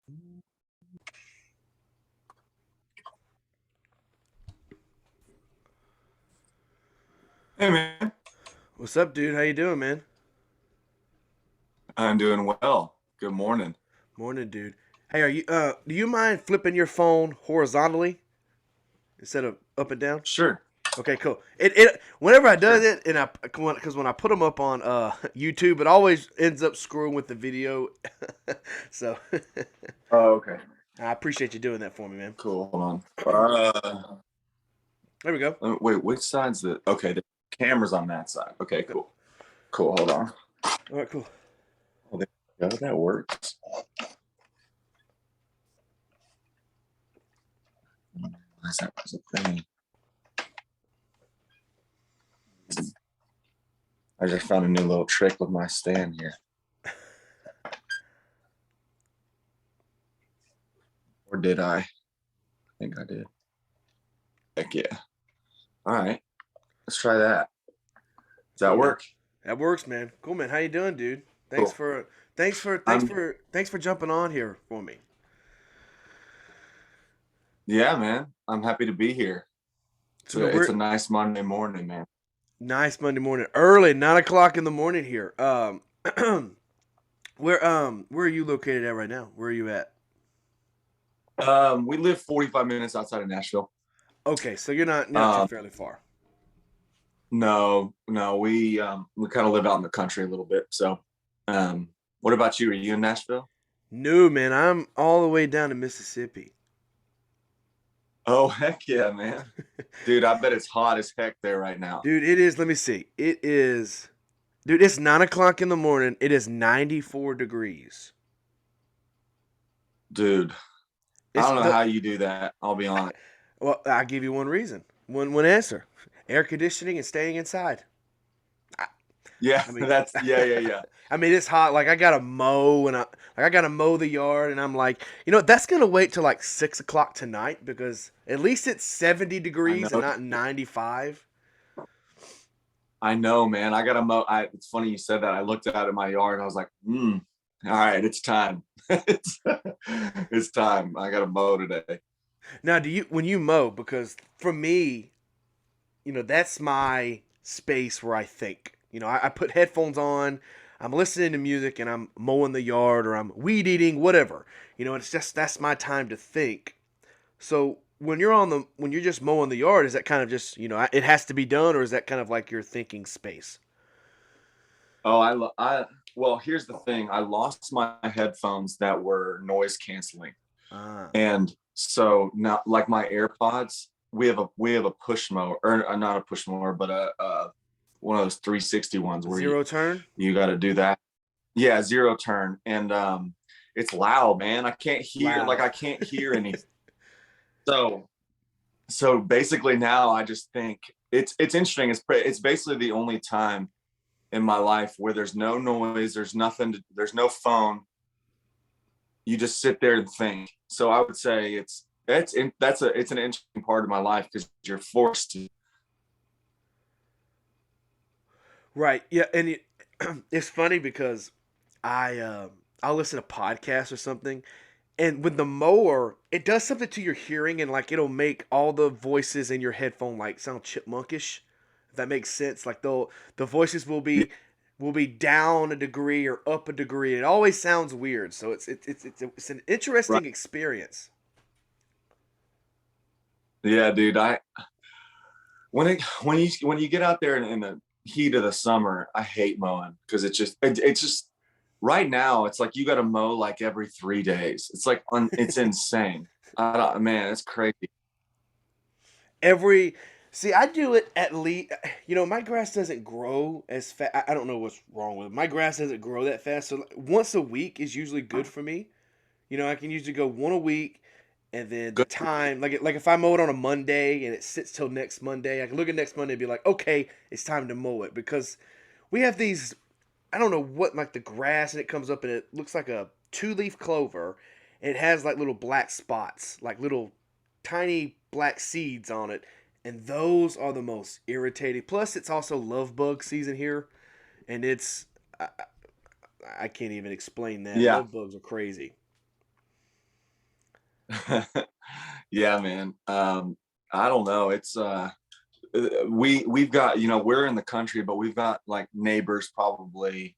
Hey man, What's up, dude? How you doing, man? I'm doing well. Good morning. Morning, dude. Hey, do you mind flipping your phone horizontally instead of up and down? Sure, Okay, cool. Whenever I does sure. it, and because when I put them up on YouTube, it always ends up screwing with the video. So Oh, okay. I appreciate you doing that for me, man. Cool. Hold There we go. wait, which side's the? Okay, the camera's on that side. Okay, cool. Cool. Hold on. All right, cool. Oh, there we go. That works. Why is that was a thing? I just found a new little trick with my stand here. Or did I? I think I did. Heck yeah. All right. Let's try that. Does that Cool, man. work? That works, man. Cool, man. How you doing, dude? Thanks Cool. for thanks for thanks I'm for thanks for jumping on here for me. yeah, man. I'm happy to be here. So, It's a nice Monday morning, man. nice Monday morning, early 9 o'clock in the morning here. Where are you located at right now? Where are you at? We live 45 minutes outside of Nashville. Okay, so you're not too Um, fairly far. no, we kind of live out in the country a little bit. So, um, what about you? Are you in Nashville? No, man, I'm all the way down to Mississippi. Oh, heck yeah, man. Dude, I bet it's hot as heck there right now. Dude, it is. Let me see. It is. Dude, it's 9 o'clock in the morning. It is 94 degrees. Dude, I It's don't know the. how you do that. I'll be honest. Well, I'll give you one reason. One answer. Air conditioning and staying inside. I, Yeah, I mean, that's yeah. I mean, it's hot. Like I gotta mow the yard, and I'm like, that's gonna wait till like 6 o'clock tonight because at least it's 70 I degrees and know. not 95. I know, man. I gotta mow. It's funny you said that. I looked out at my yard and I was like, all right, it's time. it's, it's time. I gotta mow today. Now, when you mow? Because for me, that's my space where I think. I put headphones on, I'm listening to music, and I'm mowing the yard or I'm weed eating, whatever. It's just that's my time to think. So when you're just mowing the yard, is that kind of just it has to be done, or is that kind of like your thinking space? Oh, well, here's the thing. I lost my headphones that were noise canceling. Ah, And so now like my AirPods, we have a push mower or not a push mower, but a one of those 360 ones where you zero turn. you got to do that. Yeah, zero turn. And it's loud, man. Loud. I can't hear anything. So so basically now I just think it's interesting. It's basically the only time in my life where there's no noise, there's nothing, there's no phone. You just sit there and think. So I would say it's an interesting part of my life because you're forced to. Right. Yeah, and it's funny because I'll listen to podcasts or something, and with the mower, it does something to your hearing, and like it'll make all the voices in your headphone like sound chipmunkish. If that makes sense. Like the voices will be down a degree or up a degree. It always sounds weird. So it's an Right. interesting experience. Yeah, dude. I when you get out there in the heat of the summer, I hate mowing because it's just right now it's like you got to mow like every 3 days. It's insane. I don't, man, it's crazy. Every See, I do it at least. My grass doesn't grow as fast. I don't know what's wrong with it. My grass doesn't grow that fast. So like, once a week is usually good for me. I can usually go one a week, and then the Good. time, like if I mow it on a Monday and it sits till next Monday, I can look at next Monday and be like, okay, it's time to mow it because we have these. I don't know what, like the grass, and it comes up and it looks like a two-leaf clover. And it has like little black spots, like little tiny black seeds on it, and those are the most irritating. Plus, it's also love bug season here, and I can't even explain that. Yeah. Love bugs are crazy. Yeah, man. I don't know. It's we've got, we're in the country, but we've got like neighbors probably,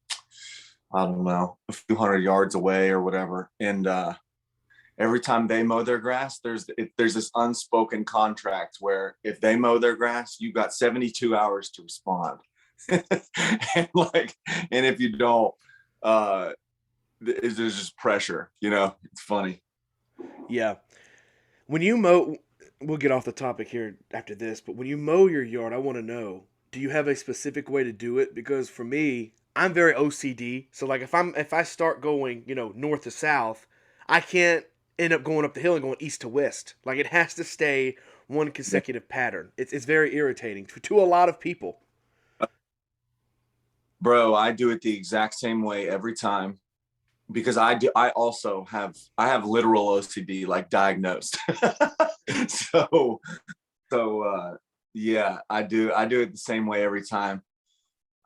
I don't know, a few hundred yards away or whatever. And every time they mow their grass, there's this unspoken contract where if they mow their grass, you've got 72 hours to respond. and like, and if you don't, uh, there's just pressure. It's funny. Yeah. When you mow, we'll get off the topic here after this, but when you mow your yard, I want to know, do you have a specific way to do it? Because for me, I'm very OCD. So like if I start going, north to south, I can't end up going up the hill and going east to west. Like it has to stay one Yeah. consecutive pattern. It's very irritating to a lot of people. Bro, I do it the exact same way every time because I have literal OCD, like diagnosed. so so yeah, I do it the same way every time.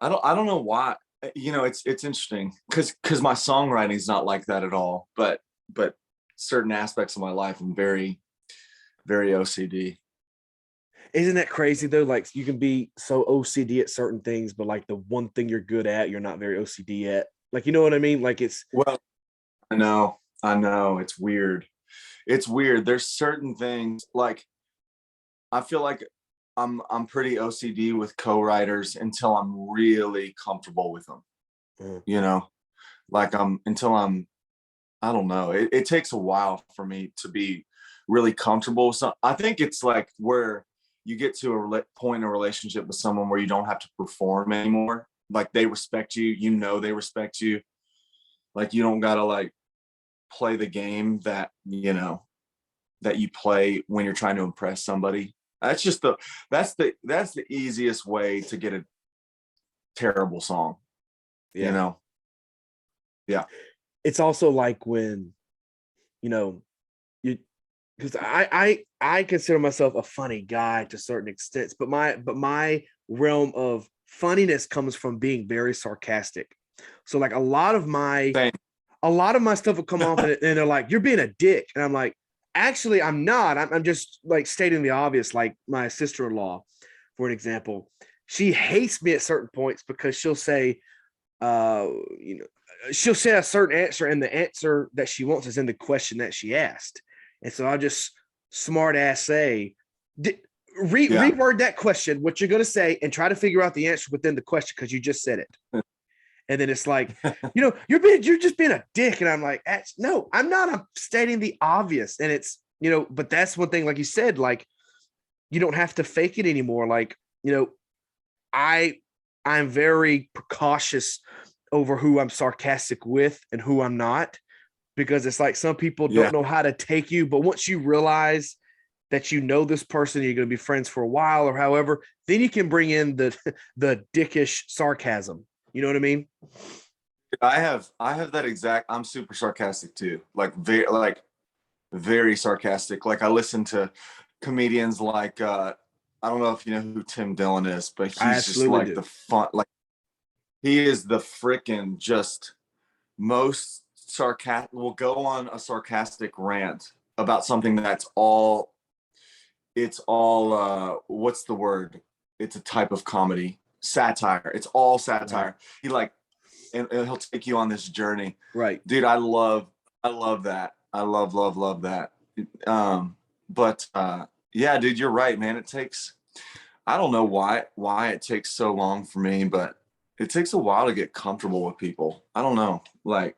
I don't know why. It's interesting because my songwriting is not like that at all, but certain aspects of my life I'm very, very OCD. Isn't that crazy though? Like you can be so OCD at certain things, but like the one thing you're good at, you're not very OCD at. Like you know what I mean? Like it's Well, I know it's weird. It's weird. There's certain things like I feel like I'm pretty OCD with co-writers until I'm really comfortable with them. uh, You know, like until I'm I don't know. It takes a while for me to be really comfortable. So I think it's like where you get to a point in a relationship with someone where you don't have to perform anymore. Like they respect you, they respect you. Like you don't gotta like play the game that you play when you're trying to impress somebody. That's the easiest way to get a terrible song, you yeah. know. Yeah. It's also like when you know you because I consider myself a funny guy to certain extents, but my realm of funniness comes from being very sarcastic. So like Same. a lot of my stuff will come off and they're like, "You're being a dick," and I'm like, "Actually, I'm not. I'm just like stating the obvious." Like my sister-in-law, for an example, she hates me at certain points because she'll say, uh, you know, she'll say a certain answer, and the answer that she wants is in the question that she asked. And so I'll just smart ass say, Yeah. reword that question, what you're going to say, and try to figure out the answer within the question because you just said it. And then it's like, you're just being a dick. And I'm like, no, I'm not. I'm stating the obvious. And it's, but that's one thing, like you said, like, you don't have to fake it anymore. Like, I I'm very precautious over who I'm sarcastic with and who I'm not, because it's like some people Yeah. don't know how to take you, but once you realize that this person, you're going to be friends for a while or however, then you can bring in the the dickish sarcasm. You know what I mean? I have that exact. I'm super sarcastic too. Very sarcastic. Like I listen to comedians like I don't know if you know who Tim Dillon is, but I he's just absolutely like do. the fun. Like he is the freaking just most sarcastic. Will go on a sarcastic rant about something that's all. It's all. What's the word? It's a type of comedy, satire. It's all Right. satire. He like and he'll take you on this journey. Right. Dude, I love that. I love that. But yeah, dude, you're right, man. I don't know why it takes so long for me, but it takes a while to get comfortable with people. I don't know. Like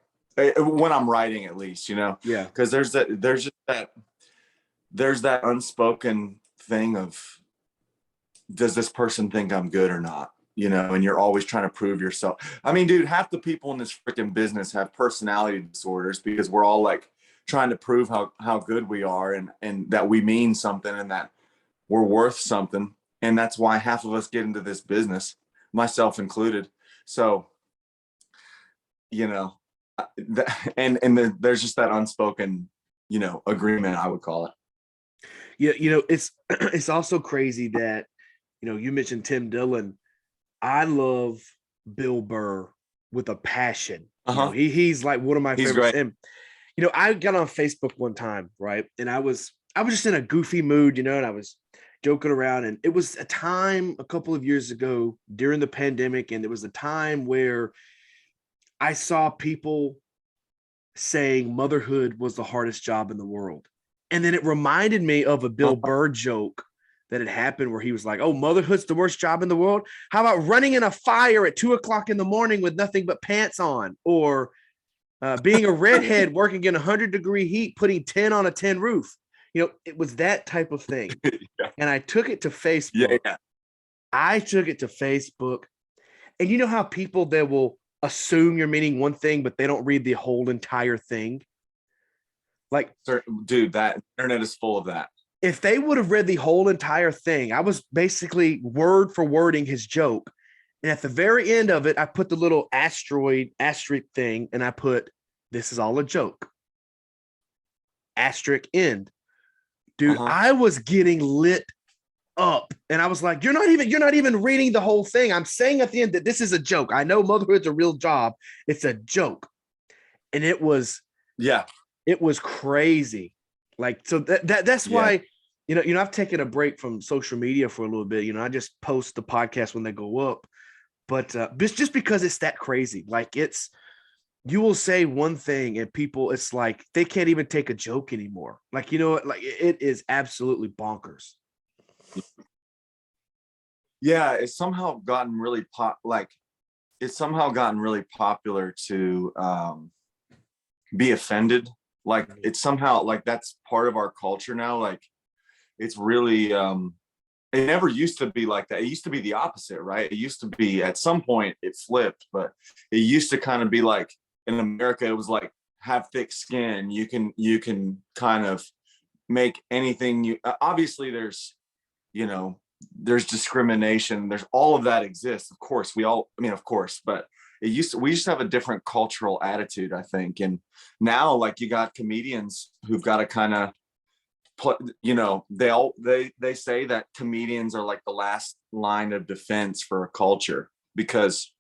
when I'm writing at least, Yeah. because there's that unspoken thing of, does this person think I'm good or not? And you're always trying to prove yourself. I mean, dude, half the people in this freaking business have personality disorders because we're all like trying to prove how good we are and that we mean something and that we're worth something. And that's why half of us get into this business, myself included. So, you know, there's just that unspoken, agreement, I would call it. Yeah. It's it's also crazy that you mentioned Tim Dillon. I love Bill Burr with a passion. Uh-huh. He's like one of my He's favorites. great. And I got on Facebook one time, right? And I was just in a goofy mood, and I was joking around. And it was a time a couple of years ago during the pandemic, and it was a time where I saw people saying motherhood was the hardest job in the world. And then it reminded me of a Bill Burr joke that had happened where he was like, "Oh, motherhood's the worst job in the world. How about running in a fire at 2 o'clock in the morning with nothing but pants on? Or being a redhead working in 100-degree heat, putting 10 on a 10 roof." It was that type of thing. Yeah. And I took it to Facebook. Yeah. I took it to Facebook. And you know how people that will assume you're meaning one thing, but they don't read the whole entire thing? Like, Dude, that internet is full of that. if they would have read the whole entire thing, I was basically word for wording his joke. And at the very end of it, I put the little asterisk thing, and I put, "This is all a joke. Asterisk end." Dude, I was getting lit up, and I was like, you're not even reading the whole thing. I'm saying at the end that this is a joke. I know motherhood's a real job. It's a joke. And it was crazy. Like, so that's why, I've taken a break from social media for a little bit. I just post the podcast when they go up, but just because it's that crazy. Like, you will say one thing and people, it's like they can't even take a joke anymore. Like, like it is absolutely bonkers. Yeah, it's somehow gotten really popular to be offended. Like, it's somehow like that's part of our culture now. Like, it's really it never used to be like that. It used to be the opposite, right? It used to be, at some point it flipped, but it used to kind of be like, in America, it was like, have thick skin. You can kind of make anything obviously there's discrimination. There's all of that exists. Of course, of course, but we used to have a different cultural attitude, I think. And now, like, you got comedians who've got to kind of put, they say that comedians are like the last line of defense for a culture, because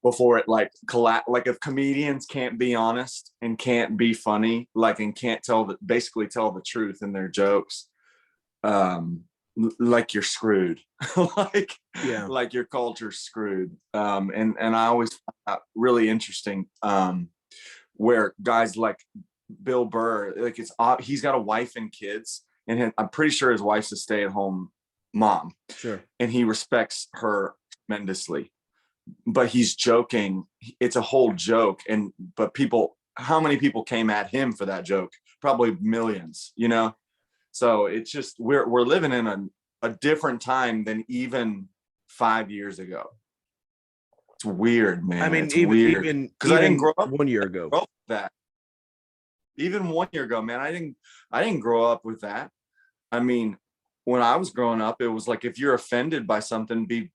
before it like if comedians can't be honest and can't be funny, like, and can't basically tell the truth in their jokes, like, you're screwed. like your culture's screwed. And I always find that really interesting, where guys like Bill Burr, like, he's got a wife and kids, and I'm pretty sure his wife's a stay-at-home mom. Sure. And he respects her tremendously, but he's joking. It's a whole joke. But how many people came at him for that joke? Probably millions, So it's just, we're living in a different time than even 5 years ago. It's weird, man. I mean, it's weird, because I didn't grow up 1 year ago. That even 1 year ago, man, I didn't grow up with that. I mean, when I was growing up, it was like, if you're offended by something, be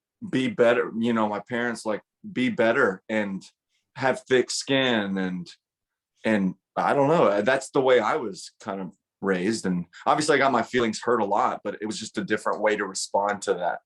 better. My parents, like, be better and have thick skin, and I don't know. That's the way I was kind of raised, and obviously I got my feelings hurt a lot, but it was just a different way to respond to that.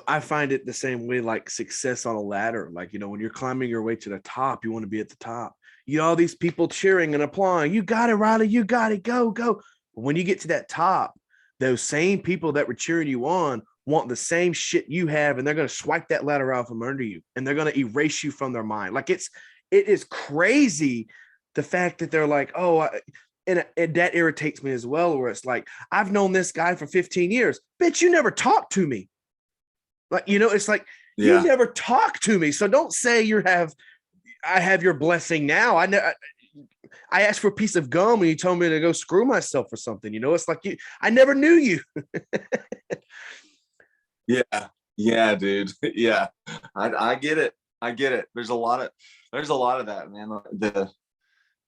I find it the same way, like success on a ladder. Like, when you're climbing your way to the top, you want to be at the top. All these people cheering and applauding. "You got it, Riley. You got it. Go, go." But when you get to that top, those same people that were cheering you on want the same shit you have, and they're going to swipe that ladder out from under you, and they're going to erase you from their mind. Like, it is crazy, the fact that they're like, "Oh," and that irritates me as well, where it's like, "I've known this guy for 15 years. Bitch, you never talked to me." Like, it's like, you never talked to me. So don't say I have your blessing now. I asked for a piece of gum and you told me to go screw myself or something. It's like, I never knew you. Yeah, dude. Yeah, I get it. There's a lot of that, man.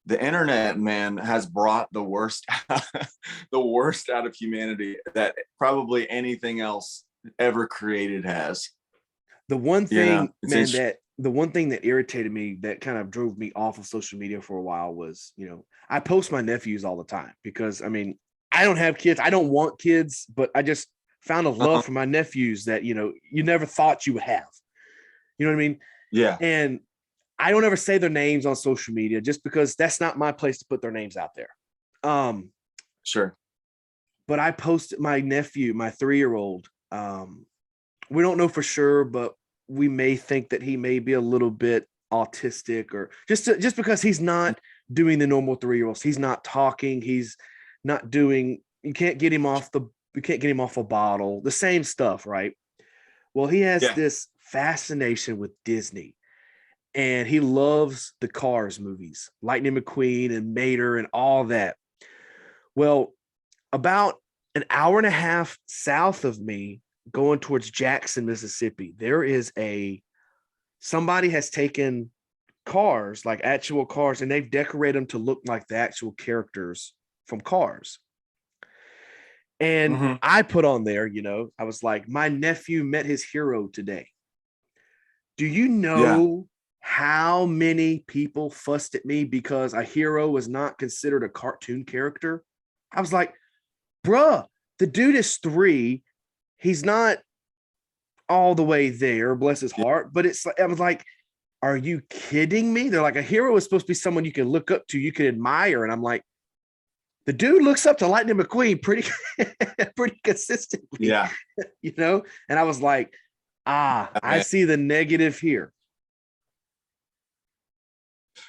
The internet, man, has brought the worst out of humanity that probably anything else ever created has. The one thing, the one thing that irritated me, that kind of drove me off of social media for a while, was, I post my nephews all the time, because, I mean, I don't have kids. I don't want kids, but I just found a love for my nephews that, you never thought you would have. You know what I mean? Yeah. And I don't ever say their names on social media just because that's not my place to put their names out there. Sure. But I posted my nephew, my 3-year-old. We don't know for sure, but we may think that he may be a little bit autistic, or just because he's not doing the normal 3-year-olds. He's not talking. He's not doing. You can't get him off a bottle. The same stuff, right? Well, he has Yeah. this fascination with Disney, and he loves the Cars movies, Lightning McQueen and Mater and all that. Well, about an hour and a half south of me, going towards Jackson, Mississippi, there is somebody has taken cars, like actual cars, and they've decorated them to look like the actual characters from Cars. And Mm-hmm. I put on there, I was like, my nephew met his hero today. Do you Yeah. know how many people fussed at me because a hero was not considered a cartoon character? I was like, bruh, the dude is 3. He's not all the way there, bless his heart. But I was like, are you kidding me? They're like, a hero is supposed to be someone you can look up to, you can admire. And I'm like, the dude looks up to Lightning McQueen pretty consistently. Yeah. And I was like, I see the negative here.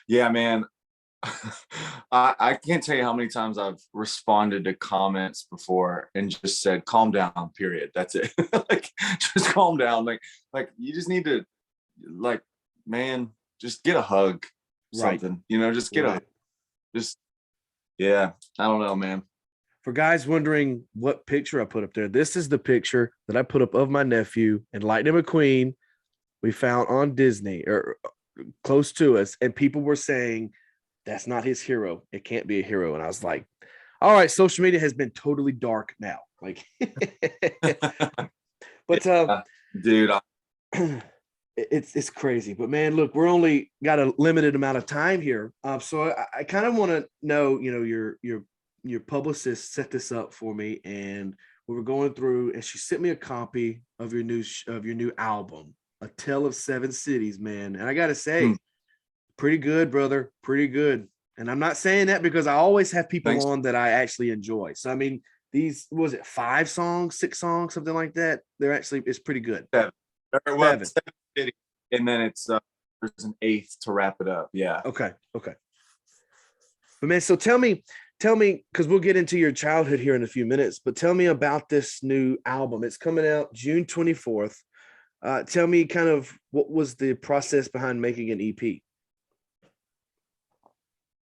Yeah, man. I can't tell you how many times I've responded to comments before and just said, calm down, period. That's it. Like, just calm down. Like you just need to, like, man, just get a hug, something, just get yeah, I don't know, man. For guys wondering what picture I put up there, this is the picture that I put up of my nephew and Lightning McQueen we found on Disney or close to us. And people were saying, that's not his hero. It can't be a hero. And I was like, all right, social media has been totally dark now. Like, but yeah, dude, it's crazy. But man, look, we're only got a limited amount of time here. So I kind of want to know, your publicist set this up for me, and we were going through, and she sent me a copy of your new album, A Tale of Seven Cities, man. And I got to say, pretty good, brother. Pretty good. And I'm not saying that because I always have people on that I actually enjoy. So, I mean, these, was it 5 songs, 6 songs, something like that? It's pretty good. 7. Well, 7. 7, and then it's there's an 8th to wrap it up. Yeah. Okay. But man, so tell me, because we'll get into your childhood here in a few minutes, but tell me about this new album. It's coming out June 24th. Tell me kind of what was the process behind making an EP?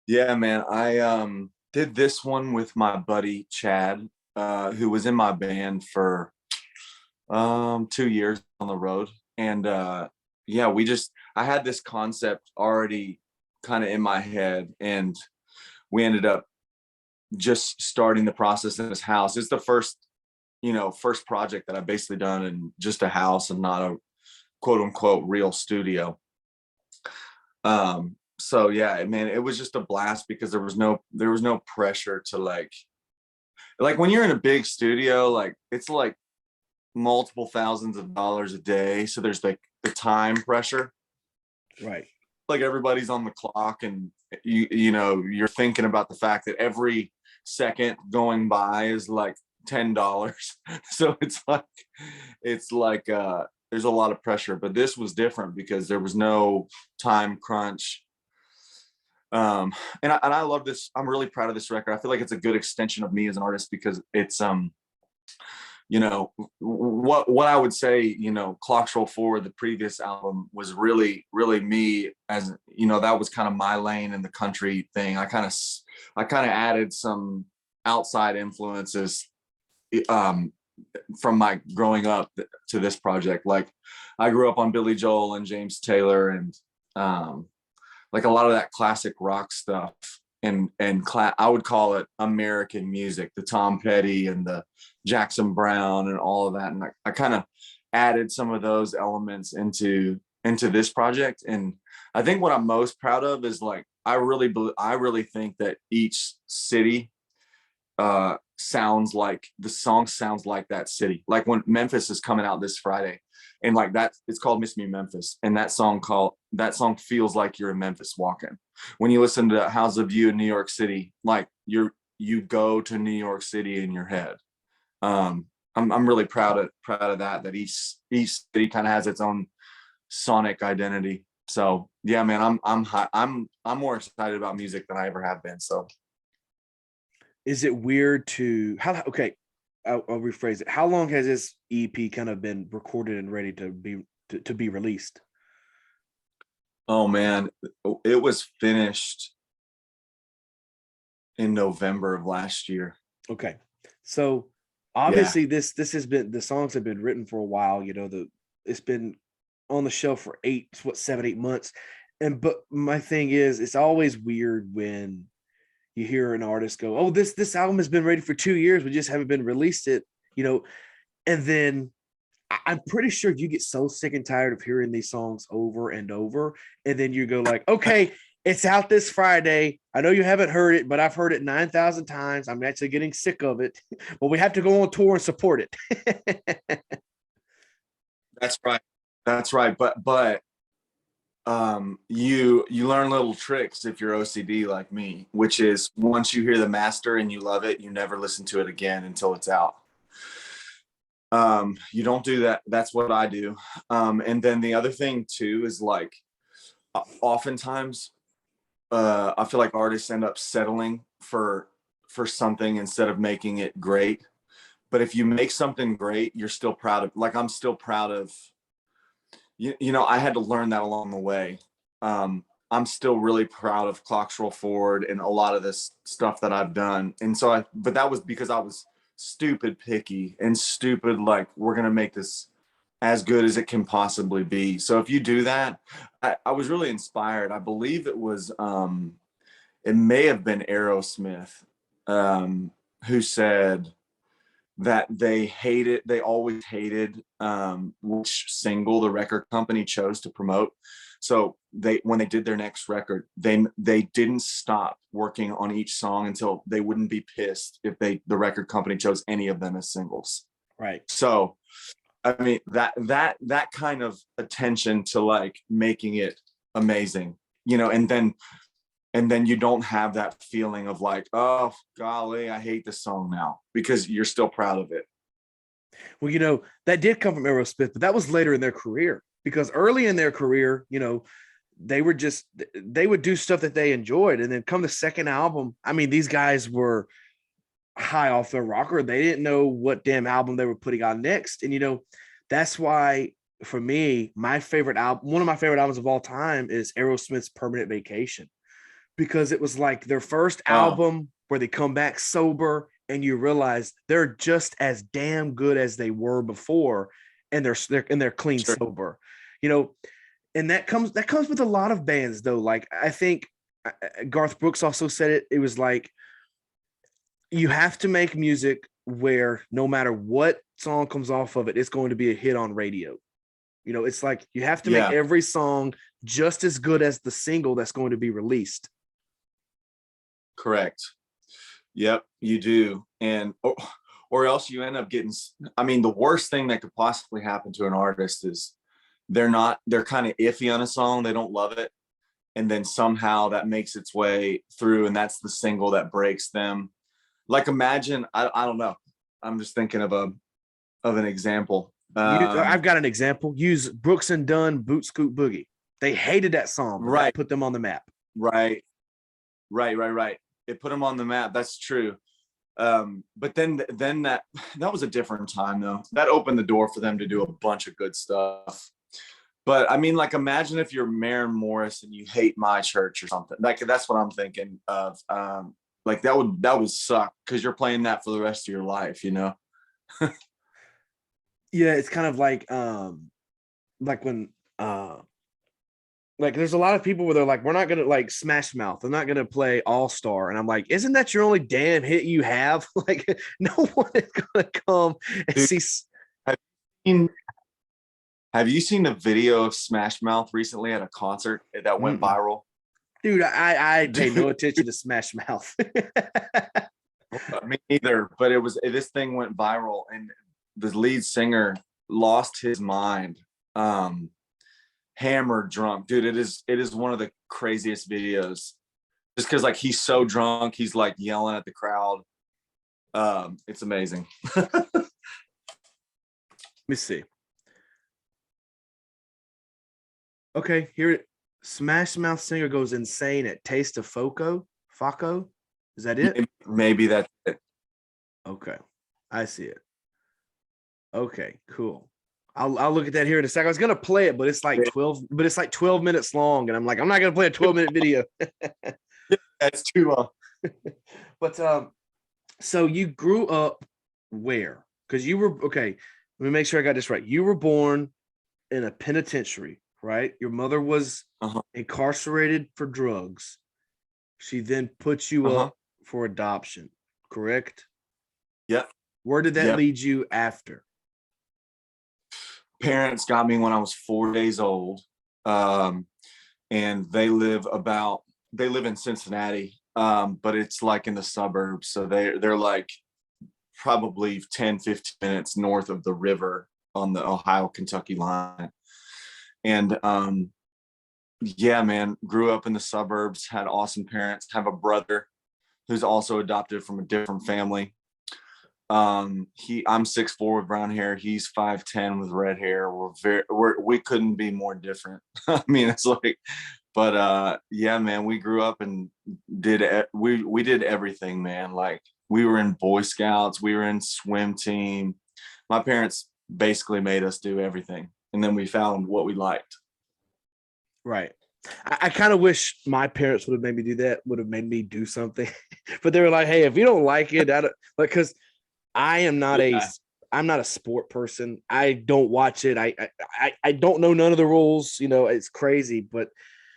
Yeah, man. I did this one with my buddy Chad, who was in my band for 2 years on the road. And yeah, I had this concept already kind of in my head, and we ended up just starting the process in his house. It's the first project that I've basically done in just a house and not a quote unquote real studio. So yeah, man, it was just a blast because there was no pressure to like when you're in a big studio, like it's like multiple thousands of dollars a day. So there's like the time pressure. Right. Like everybody's on the clock, and you're thinking about the fact that every second going by is like $10. So it's like there's a lot of pressure, but this was different because there was no time crunch. And I love this. I'm really proud of this record. I feel like it's a good extension of me as an artist because it's what I would say, Clocks Roll Forward, the previous album, was really, really me, as that was kind of my lane in the country thing. I kind of added some outside influences from my growing up to this project. Like I grew up on Billy Joel and James Taylor, and like a lot of that classic rock stuff, and I would call it American music, the Tom Petty and the Jackson Brown and all of that. And I kind of added some of those elements into this project. And I think what I'm most proud of is like, I really think that each city sounds like the song sounds like that city. Like when Memphis is coming out this Friday, and like that, it's called Miss Me Memphis, and that song that song feels like you're in Memphis walking. When you listen to How's the View in New York City, like you go to New York City in your head. I'm really proud of that each city kind of has its own sonic identity. So yeah, man, I'm more excited about music than I ever have been. So Is it weird to okay, I'll rephrase it. How long has this EP kind of been recorded and ready to be released? oh man, it was finished in November of last year. Okay. So Yeah. obviously this has been, the songs have been written for a while, you know, it's been on the shelf for 7, 8 months. But my thing is, it's always weird when you hear an artist go, "Oh, this album has been ready for 2 years, we just haven't been released it," you know, and then I'm pretty sure you get so sick and tired of hearing these songs over and over, and then you go like, "Okay, it's out this Friday. I know you haven't heard it, but I've heard it 9,000 times. I'm actually getting sick of it, but we have to go on tour and support it." That's right. That's right. But you learn little tricks if you're OCD like me, which is once you hear the master and you love it, you never listen to it again until it's out. You don't do that. That's what I do. And then the other thing too is like oftentimes I feel like artists end up settling for something instead of making it great. But if you make something great, you're still proud of, like I'm still proud of, you know, I had to learn that along the way. I'm still really proud of Clocks Roll Forward and a lot of this stuff that I've done. And so but that was because I was stupid picky and stupid, like, we're going to make this as good as it can possibly be. So if you do that, I was really inspired. I believe it was, it may have been Aerosmith, who said that they always hated which single the record company chose to promote. So when they did their next record, they didn't stop working on each song until they wouldn't be pissed if the record company chose any of them as singles. Right. So I mean, that kind of attention to like making it amazing, you know, and then you don't have that feeling of like, oh golly, I hate this song now, because you're still proud of it. Well, you know, that did come from Aerosmith, but that was later in their career, because early in their career, you know, they would do stuff that they enjoyed. And then come the second album, I mean, these guys were high off their rocker. They didn't know what damn album they were putting on next. And, you know, that's why for me, one of my favorite albums of all time is Aerosmith's Permanent Vacation, because it was like their first album where they come back sober and you realize they're just as damn good as they were before, and they're clean sober, you know. And that comes with a lot of bands though. Like I think Garth Brooks also said it. It was like, you have to make music where no matter what song comes off of it, it's going to be a hit on radio. You know, it's like you have to make every song just as good as the single that's going to be released. Correct. Yep, you do. And or else you end up getting, I mean, the worst thing that could possibly happen to an artist is they're kind of iffy on a song, they don't love it, and then somehow that makes its way through and that's the single that breaks them. Like imagine, I don't know, I'm just thinking of an example. I've got an example. Use Brooks and Dunn, Boot Scoot Boogie. They hated that song, but that put them on the map. Right. It put them on the map. That's true. But then that was a different time though. That opened the door for them to do a bunch of good stuff. But I mean, like, imagine if you're Maren Morris and you hate My Church or something. Like, that's what I'm thinking of. Like that would suck, because you're playing that for the rest of your life, you know? Yeah, it's kind of like when like there's a lot of people where they're like, we're not gonna like Smash Mouth, they're not gonna play All Star, and I'm like, isn't that your only damn hit you have? Like, no one is gonna come and Dude, see. Have you seen the video of Smash Mouth recently at a concert that went viral? Dude, I pay no attention to Smash Mouth. Me neither, but this thing went viral and the lead singer lost his mind. hammered drunk, dude. It is one of the craziest videos, just because like he's so drunk, he's like yelling at the crowd. It's amazing. Let me see. Okay, here, Smash Mouth singer goes insane at Taste of Foco. Foco, is that it? Maybe that's it. Okay, I see it. Okay, cool. I'll look at that here in a second. I was gonna play it, but it's like 12 minutes long, and I'm like, I'm not gonna play a 12-minute video. That's too long. But so you grew up where? Because you were okay. Let me make sure I got this right. You were born in a penitentiary, right? Your mother was incarcerated for drugs. She then put you up for adoption, correct? Yep. Where did that lead you after? Parents got me when I was 4 days old. And they live in Cincinnati. But it's like in the suburbs. So they're like probably 10-15 minutes north of the river on the Ohio-Kentucky line. And yeah, man, grew up in the suburbs, had awesome parents, have a brother who's also adopted from a different family. I'm 6'4" with brown hair. He's 5'10" with red hair. We couldn't be more different. I mean, it's like, but yeah, man, we grew up and we did everything, man. Like we were in Boy Scouts, we were in swim team. My parents basically made us do everything, and then we found what we liked. Right. I kind of wish my parents would have made me do that, would have made me do something. But they were like, hey, if you don't like it, because I'm not a sport person. I don't watch it. I don't know none of the rules. You know, it's crazy, but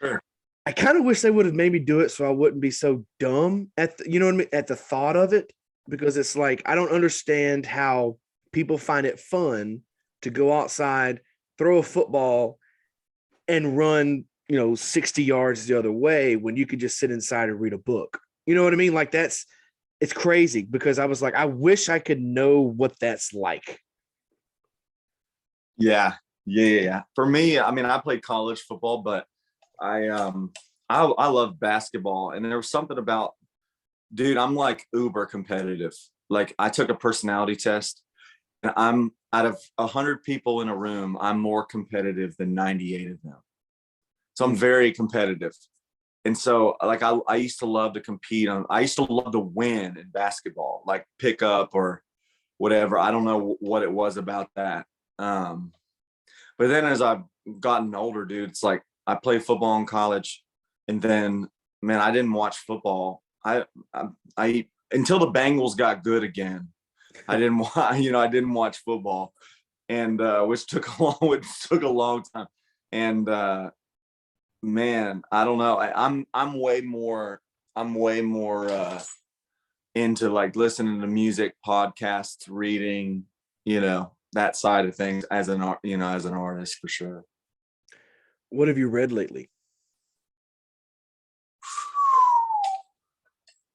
Sure. I kind of wish they would have made me do it so I wouldn't be so dumb you know what I mean, at the thought of it, because it's like I don't understand how people find it fun to go outside, throw a football, and run, 60 yards the other way when you could just sit inside and read a book. You know what I mean? Like it's crazy, because I was like, I wish I could know what that's like. Yeah. For me, I mean, I played college football, but I love basketball, and there was something about, dude, I'm like uber competitive. Like I took a personality test, and I'm out of 100 people in a room, I'm more competitive than 98 of them. So I'm very competitive. And so like I used to love to compete I used to love to win in basketball, like pick up or whatever. I don't know what it was about that. But then as I've gotten older, dude, it's like I played football in college, and then, man, I didn't watch football. I until the Bengals got good again. I didn't watch football, and which took a long time. And man, I don't know. I'm way more into like listening to music, podcasts, reading, that side of things as an artist for sure. What have you read lately?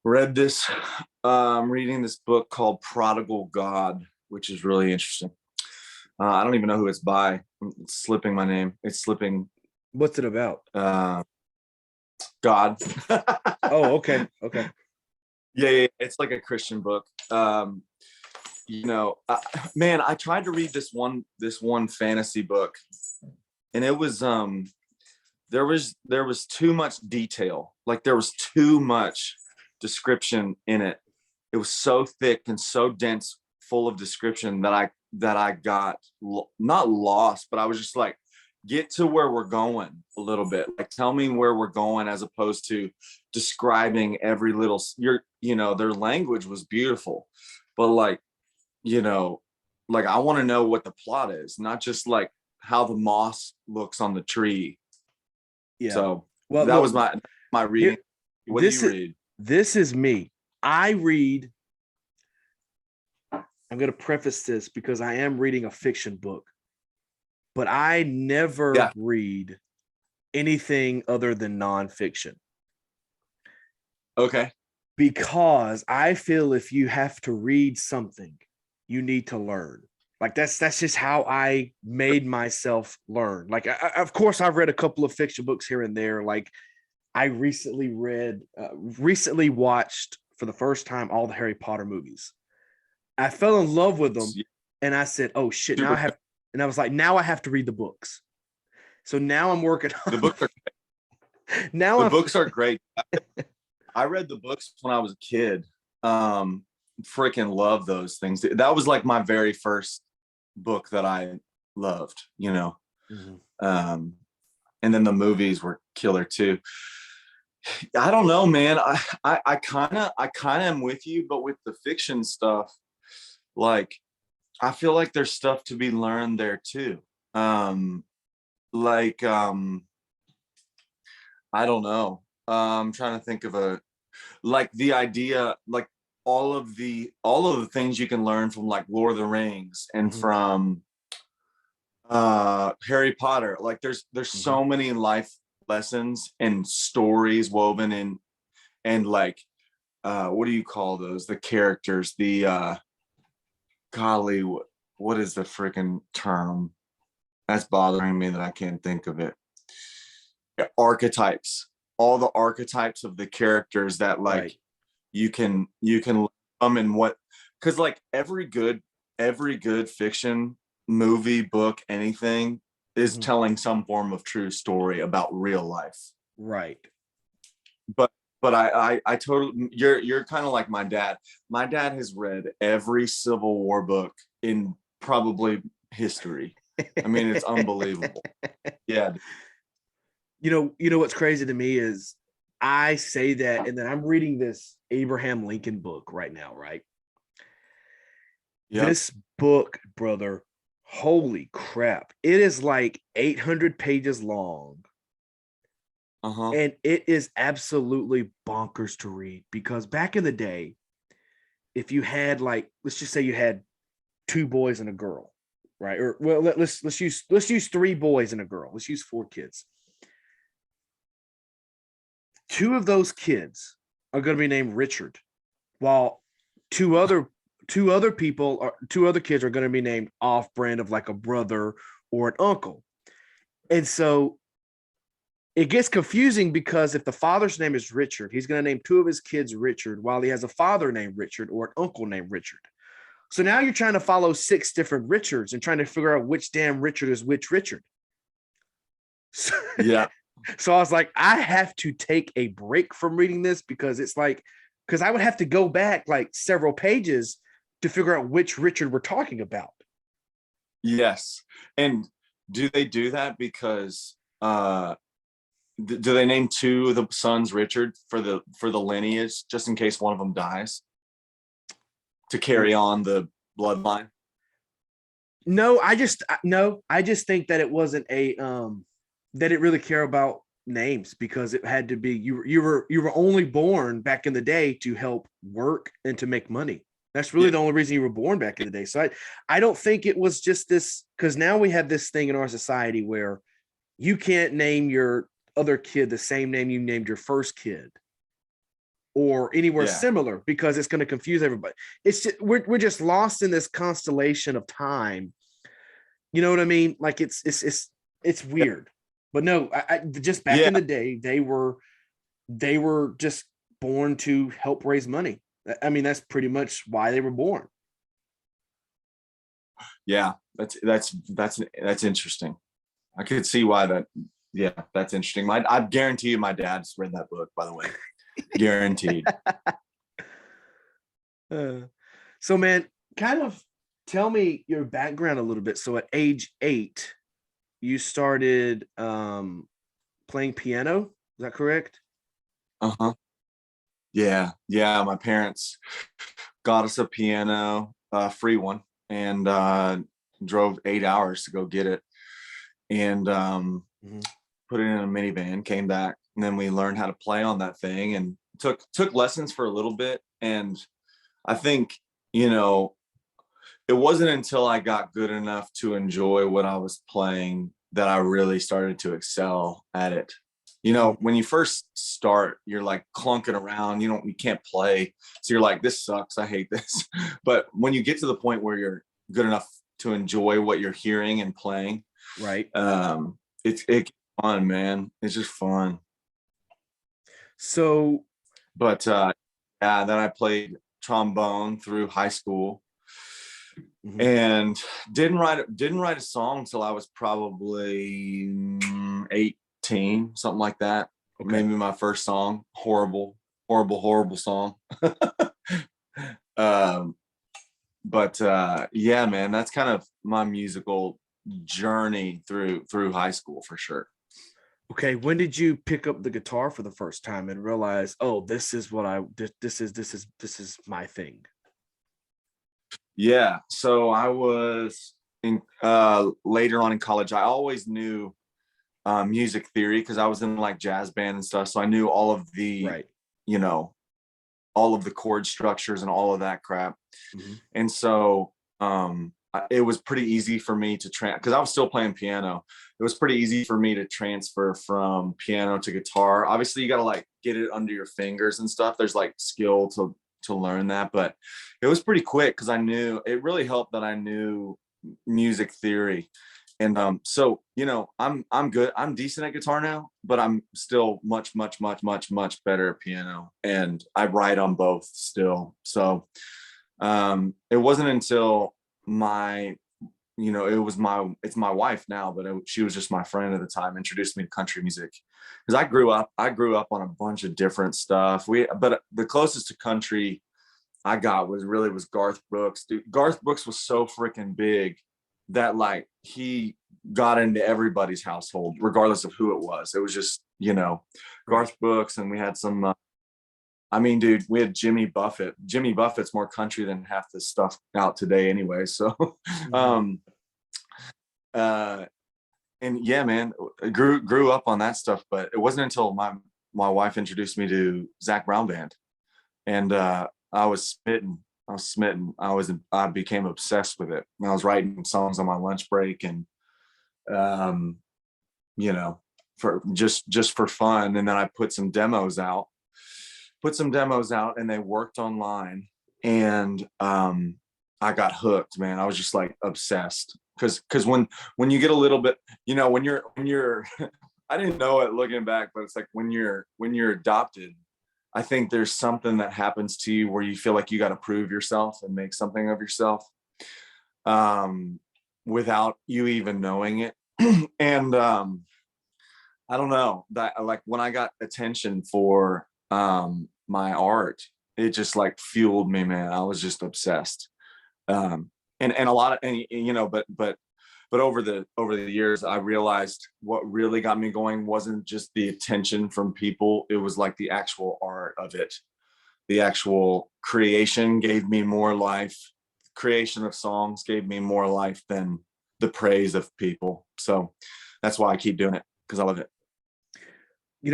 Read this. I'm reading this book called Prodigal God, which is really interesting. I don't even know who it's by. It's slipping my name. It's slipping. What's it about? God. Oh, okay. Yeah, it's like a Christian book. Man, I tried to read this one fantasy book, and it was there was too much detail. Like there was too much description in it. It was so thick and so dense, full of description that I got not lost, but I was just like, get to where we're going a little bit. Like, tell me where we're going, as opposed to describing every little, their language was beautiful, but like, like I want to know what the plot is, not just like how the moss looks on the tree. Yeah. So well, that was my reading. What do you read? This is me. I read. I'm going to preface this because I am reading a fiction book, but I never read anything other than nonfiction. Okay. Because I feel if you have to read something, you need to learn. Like that's just how I made myself learn. Like of course I've read a couple of fiction books here and there. Like I recently watched for the first time all the Harry Potter movies. I fell in love with them, and I said, "Oh shit!" Now I Super. have, and I was like, "Now I have to read the books." So now I'm working The on. books are Now the I'm. books are great. I read the books when I was a kid. Freaking love those things. That was like my very first book that I loved, you know. Mhm. And then the movies were killer too. I don't know, man. I kind of am with you, but with the fiction stuff, like I feel like there's stuff to be learned there too. Like I don't know. I'm trying to think of a like the idea, like all of the things you can learn from like Lord of the Rings and Mhm. from Harry Potter. Like there's Mhm. so many life lessons and stories woven in, and like what do you call those? The characters, the golly, what is the freaking term? That's bothering me that I can't think of it. Archetypes, all the archetypes of the characters that like Right. you can come in what, because like every good fiction, movie, book, anything is Mhm. telling some form of true story about real life. Right. But I totally, you're kind of like my dad. My dad has read every Civil War book in probably history. I mean, it's unbelievable. Yeah. You know what's crazy to me is I say that, and then I'm reading this Abraham Lincoln book right now, right? Yep. This book, brother, holy crap. It is like 800 pages long, Uh-huh. and it is absolutely bonkers to read because back in the day, if you had like, let's just say you had two boys and a girl, right? Or well, let's use three boys and a girl. Let's use four kids. Two of those kids are going to be named Richard, while two other two other kids are going to be named off brand of like a brother or an uncle. And so it gets confusing because if the father's name is Richard, he's going to name two of his kids Richard while he has a father named Richard or an uncle named Richard. So now you're trying to follow six different Richards and trying to figure out which damn Richard is which Richard. So, Yeah. so I was like, I have to take a break from reading this because it's like, because I would have to go back like several pages to figure out which Richard we're talking about. Yes. And do they do that because do they name two of the sons Richard for the lineage, just in case one of them dies, to carry on the bloodline? No, I just think that it wasn't a they didn't really care about names because it had to be you were only born back in the day to help work and to make money. That's really Yeah. the only reason you were born back in the day. So I don't think it was just this because now we have this thing in our society where you can't name your other kid the same name you named your first kid or anywhere Yeah. similar because it's going to confuse everybody. It's just, we're just lost in this constellation of time. You know what I mean? Like it's weird. But no, I just back Yeah. in the day, they were just born to help raise money. I mean, that's pretty much why they were born. Yeah. That's interesting. I could see why that. Yeah, that's interesting. I guarantee you my dad's read that book, by the way. Guaranteed. Uh, so, man, kind of tell me your background a little bit. So, at age 8, you started playing piano. Is that correct? Uh-huh. Yeah. Yeah. My parents got us a piano, free one, and drove 8 hours to go get it. And Mm-hmm. put it in a minivan, came back, and then we learned how to play on that thing and took lessons for a little bit. And I think, you know, it wasn't until I got good enough to enjoy what I was playing that I really started to excel at it. You know, when you first start, you're like clunking around, you can't play. So you're like, this sucks. I hate this. But when you get to the point where you're good enough to enjoy what you're hearing and playing. Right. It's fun, man. It's just fun. So, But yeah, then I played trombone through high school, mhm, and didn't write a song until I was probably 18, something like that. okay. Maybe my first song. Horrible song. um, but yeah, man, that's kind of my musical journey through high school for sure. Okay, when did you pick up the guitar for the first time and realize, oh, this is my thing? Yeah, so I was in later on in college. I always knew music theory because I was in like jazz band and stuff, so I knew all of the, Right. you know, all of the chord structures and all of that crap. Hmm. And so it was pretty easy for me to because I was still playing piano. It was pretty easy for me to transfer from piano to guitar. Obviously you got to like get it under your fingers and stuff. There's like skill to learn that, but it was pretty quick because I knew it really helped that I knew music theory. And so I'm good. I'm decent at guitar now, but I'm still much better at piano, and I write on both still. So it wasn't until my it's my wife now, but she was just my friend at the time, introduced me to country music because I grew up on a bunch of different stuff. But the closest to country I got was Garth Brooks. Dude, Garth Brooks was so freaking big that like he got into everybody's household regardless of who it was. It was just Right. Garth Brooks, and we had some I mean, dude, we had Jimmy Buffett. Jimmy Buffett's more country than half the stuff out today anyway. So Hmm. um uh and yeah, man, I grew up on that stuff, but it wasn't until my wife introduced me to Zach Brown Band, and I was smitten. I became obsessed with it. I was writing songs on my lunch break, and um you know for just for fun. And then I put some demos out and they worked online, and I got hooked, man. I was just like obsessed because when you get a little bit, when you're I didn't know it looking back, but it's like when you're adopted, I think there's something that happens to you where you feel like you got to prove yourself and make something of yourself, um without you even knowing it. And I don't know, that like when I got attention for my art, it just like fueled me, man. I was just obsessed. And a lot of, and but over the years I realized what really got me going wasn't just the attention from people. It was like the actual art of it. The actual creation gave me more life. Creation of songs gave me more life than the praise of people. So that's why I keep doing it, because I love it.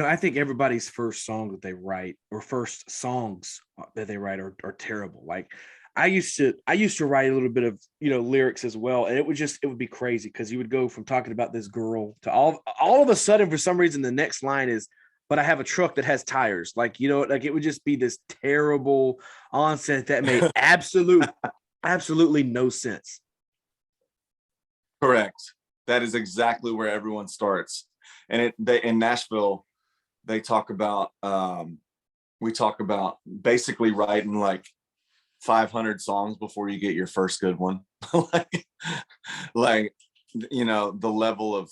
I think everybody's first song that they write or first songs that they write are terrible. Like I used to write a little bit of, lyrics as well. And it would be crazy because you would go from talking about this girl to all of a sudden, for some reason, the next line is, but I have a truck that has tires. Like, like it would just be this terrible onset that made absolutely no sense. Correct. That is exactly where everyone starts. And in Nashville, they talk about we talk about basically writing like 500 songs before you get your first good one. like like the level of,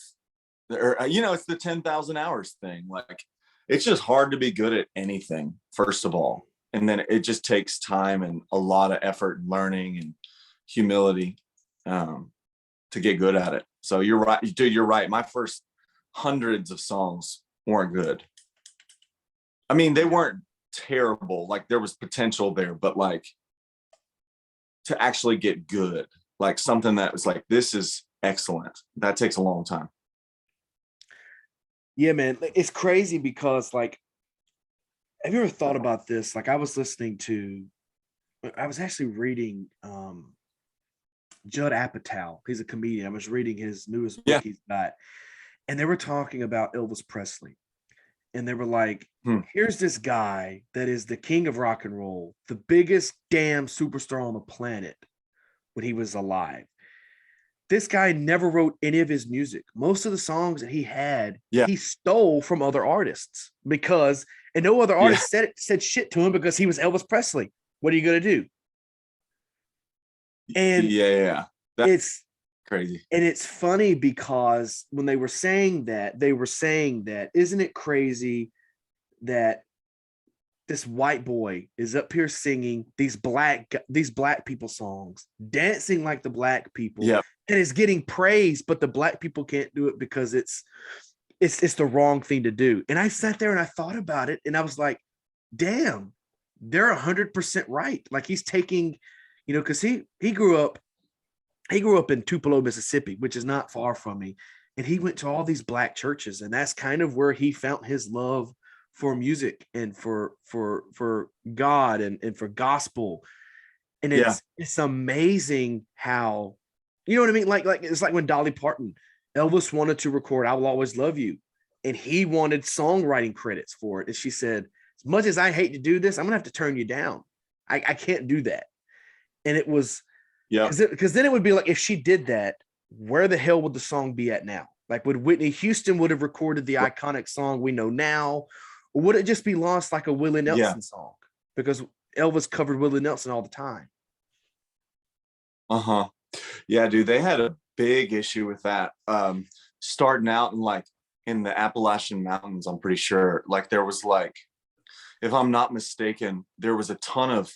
or it's the 10,000 hours thing. Like it's just hard to be good at anything, first of all, and then it just takes time and a lot of effort and learning and humility um, to get good at it. So you're right, dude. You're right. My first hundreds of songs weren't good. I mean, they weren't terrible. Like there was potential there, but like to actually get good, like something that was like, this is excellent, that takes a long time. Yeah, man. It's crazy because, like, have you ever thought about this? Like, I was actually reading Judd Apatow. He's a comedian. I was reading his newest book Yeah. he's got, and they were talking about Elvis Presley. And they were like, Hmm. here's this guy that is the king of rock and roll, the biggest damn superstar on the planet when he was alive. this guy never wrote any of his music. Most of the songs that he had, Yeah. he stole from other artists because, and no other Yeah. artist said shit to him because he was Elvis Presley. What are you going to do? And Yeah. That's it's crazy. and it's funny because when they were saying that, isn't it crazy that this white boy is up here singing these black people songs, dancing like the black people, Yeah. and is getting praise, but the black people can't do it because it's the wrong thing to do. And I sat there and I thought about it, and I was like, damn, they're 100% right. Like he's taking, because he grew up in Tupelo, Mississippi, which is not far from me, and he went to all these black churches, and that's kind of where he found his love for music and for God and for gospel. And Yeah. it's amazing how, you know what I mean? Like it's like when Dolly Parton, Elvis wanted to record "I Will Always Love You," and he wanted songwriting credits for it. And she said, as much as I hate to do this, I'm gonna have to turn you down. I can't do that. And it was, Yeah. because then it would be like, if she did that, where the hell would the song be at now? Like, would Whitney Houston would have recorded the iconic song we know now, or would it just be lost like a Willie Nelson song? Because Elvis covered Willie Nelson all the time. Uh-huh. Yeah, dude, they had a big issue with that. Starting out in the Appalachian Mountains, I'm pretty sure. Like there was if I'm not mistaken, there was a ton of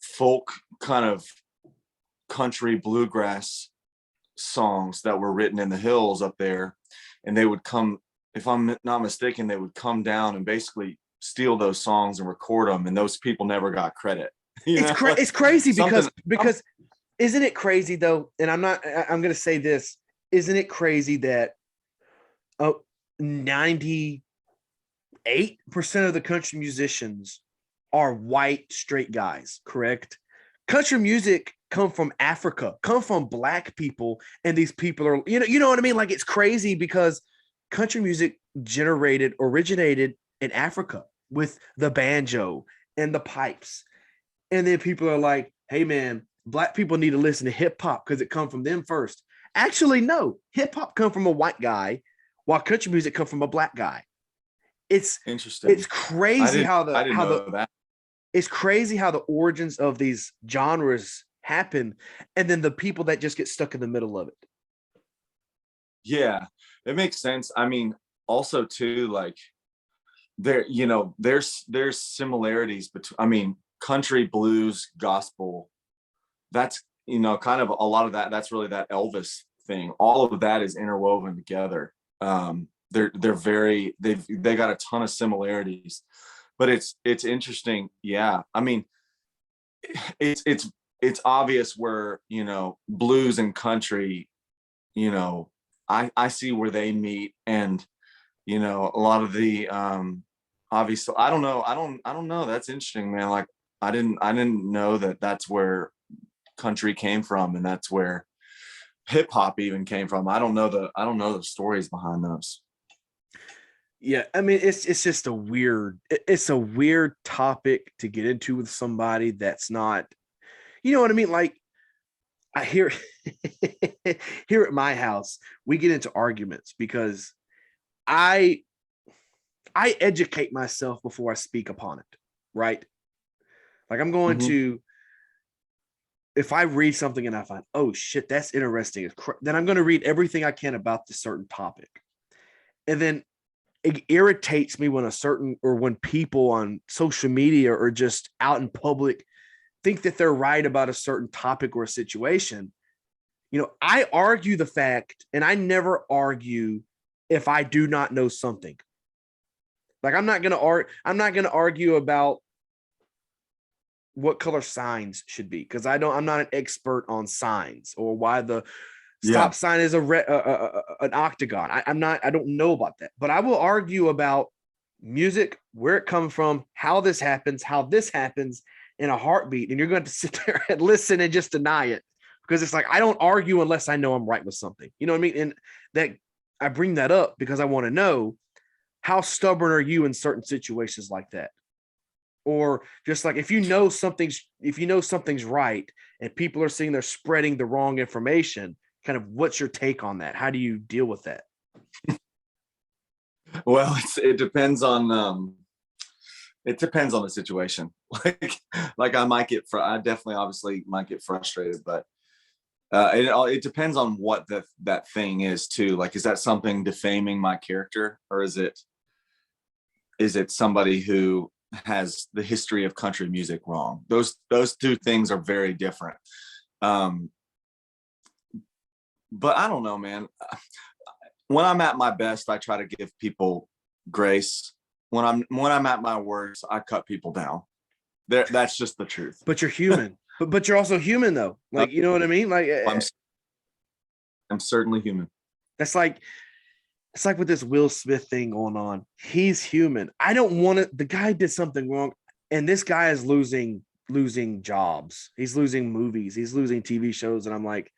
folk kind of country bluegrass songs that were written in the hills up there, and they would come, if I'm not mistaken, they would come down and basically steal those songs and record them, and those people never got credit. It's crazy because isn't it crazy though? And I'm going to say this, isn't it crazy that 98% of the country musicians are white straight guys, correct? Country music come from Africa, come from black people, and these people are, you know what I mean? Like it's crazy because country music originated in Africa with the banjo and the pipes. And then people are like, hey man, black people need to listen to hip hop because it come from them first. Actually, no, hip hop come from a white guy while country music come from a black guy. It's interesting. It's crazy it's crazy how the origins of these genres happen, and then the people that just get stuck in the middle of it. Yeah, it makes sense. I mean, also too, like there's similarities between, I mean, country, blues, gospel. That's, kind of a lot of that's really that Elvis thing. All of that is interwoven together. They got a ton of similarities, but it's interesting. Yeah, I mean, it's obvious where blues and country, I see where they meet, and a lot of the obviously, I don't know, that's interesting, man. Like I didn't know that that's where country came from, and that's where hip hop even came from. I don't know the stories behind those. Yeah, I mean, it's just a weird topic to get into with somebody that's not, you know what I mean? Like I hear here at my house, we get into arguments because I educate myself before I speak upon it, right? Like I'm going to, if I read something and I find, oh shit, that's interesting, then I'm going to read everything I can about this certain topic. And then it irritates me when people on social media or just out in public think that they're right about a certain topic or a situation. I argue the fact, and I never argue if I do not know something. Like I'm not going to argue about what color signs should be, because I'm not an expert on signs or why the stop sign is an octagon. I don't know about that, but I will argue about music, where it comes from, how this happens in a heartbeat. And you're going to sit there and listen and just deny it, because it's like, I don't argue unless I know I'm right with something. You know what I mean? And that I bring that up because I want to know, how stubborn are you in certain situations like that? Or just like, if you know something's right and people are seeing they're spreading the wrong information, kind of what's your take on that? How do you deal with that? Well, it depends on the situation. Like I definitely obviously might get frustrated, but it depends on what that thing is too. Like, is that something defaming my character, or is it somebody who has the history of country music wrong? Those two things are very different. But I don't know, man. When I'm at my best, I try to give people grace. When I'm at my worst, I cut people down. That's just the truth. But you're human. but you're also human though. Like, you know what I mean? Like I'm certainly human. That's like, it's like with this Will Smith thing going on. He's human. I don't want to. The guy did something wrong, and this guy is losing jobs. He's losing movies. He's losing TV shows, and I'm like,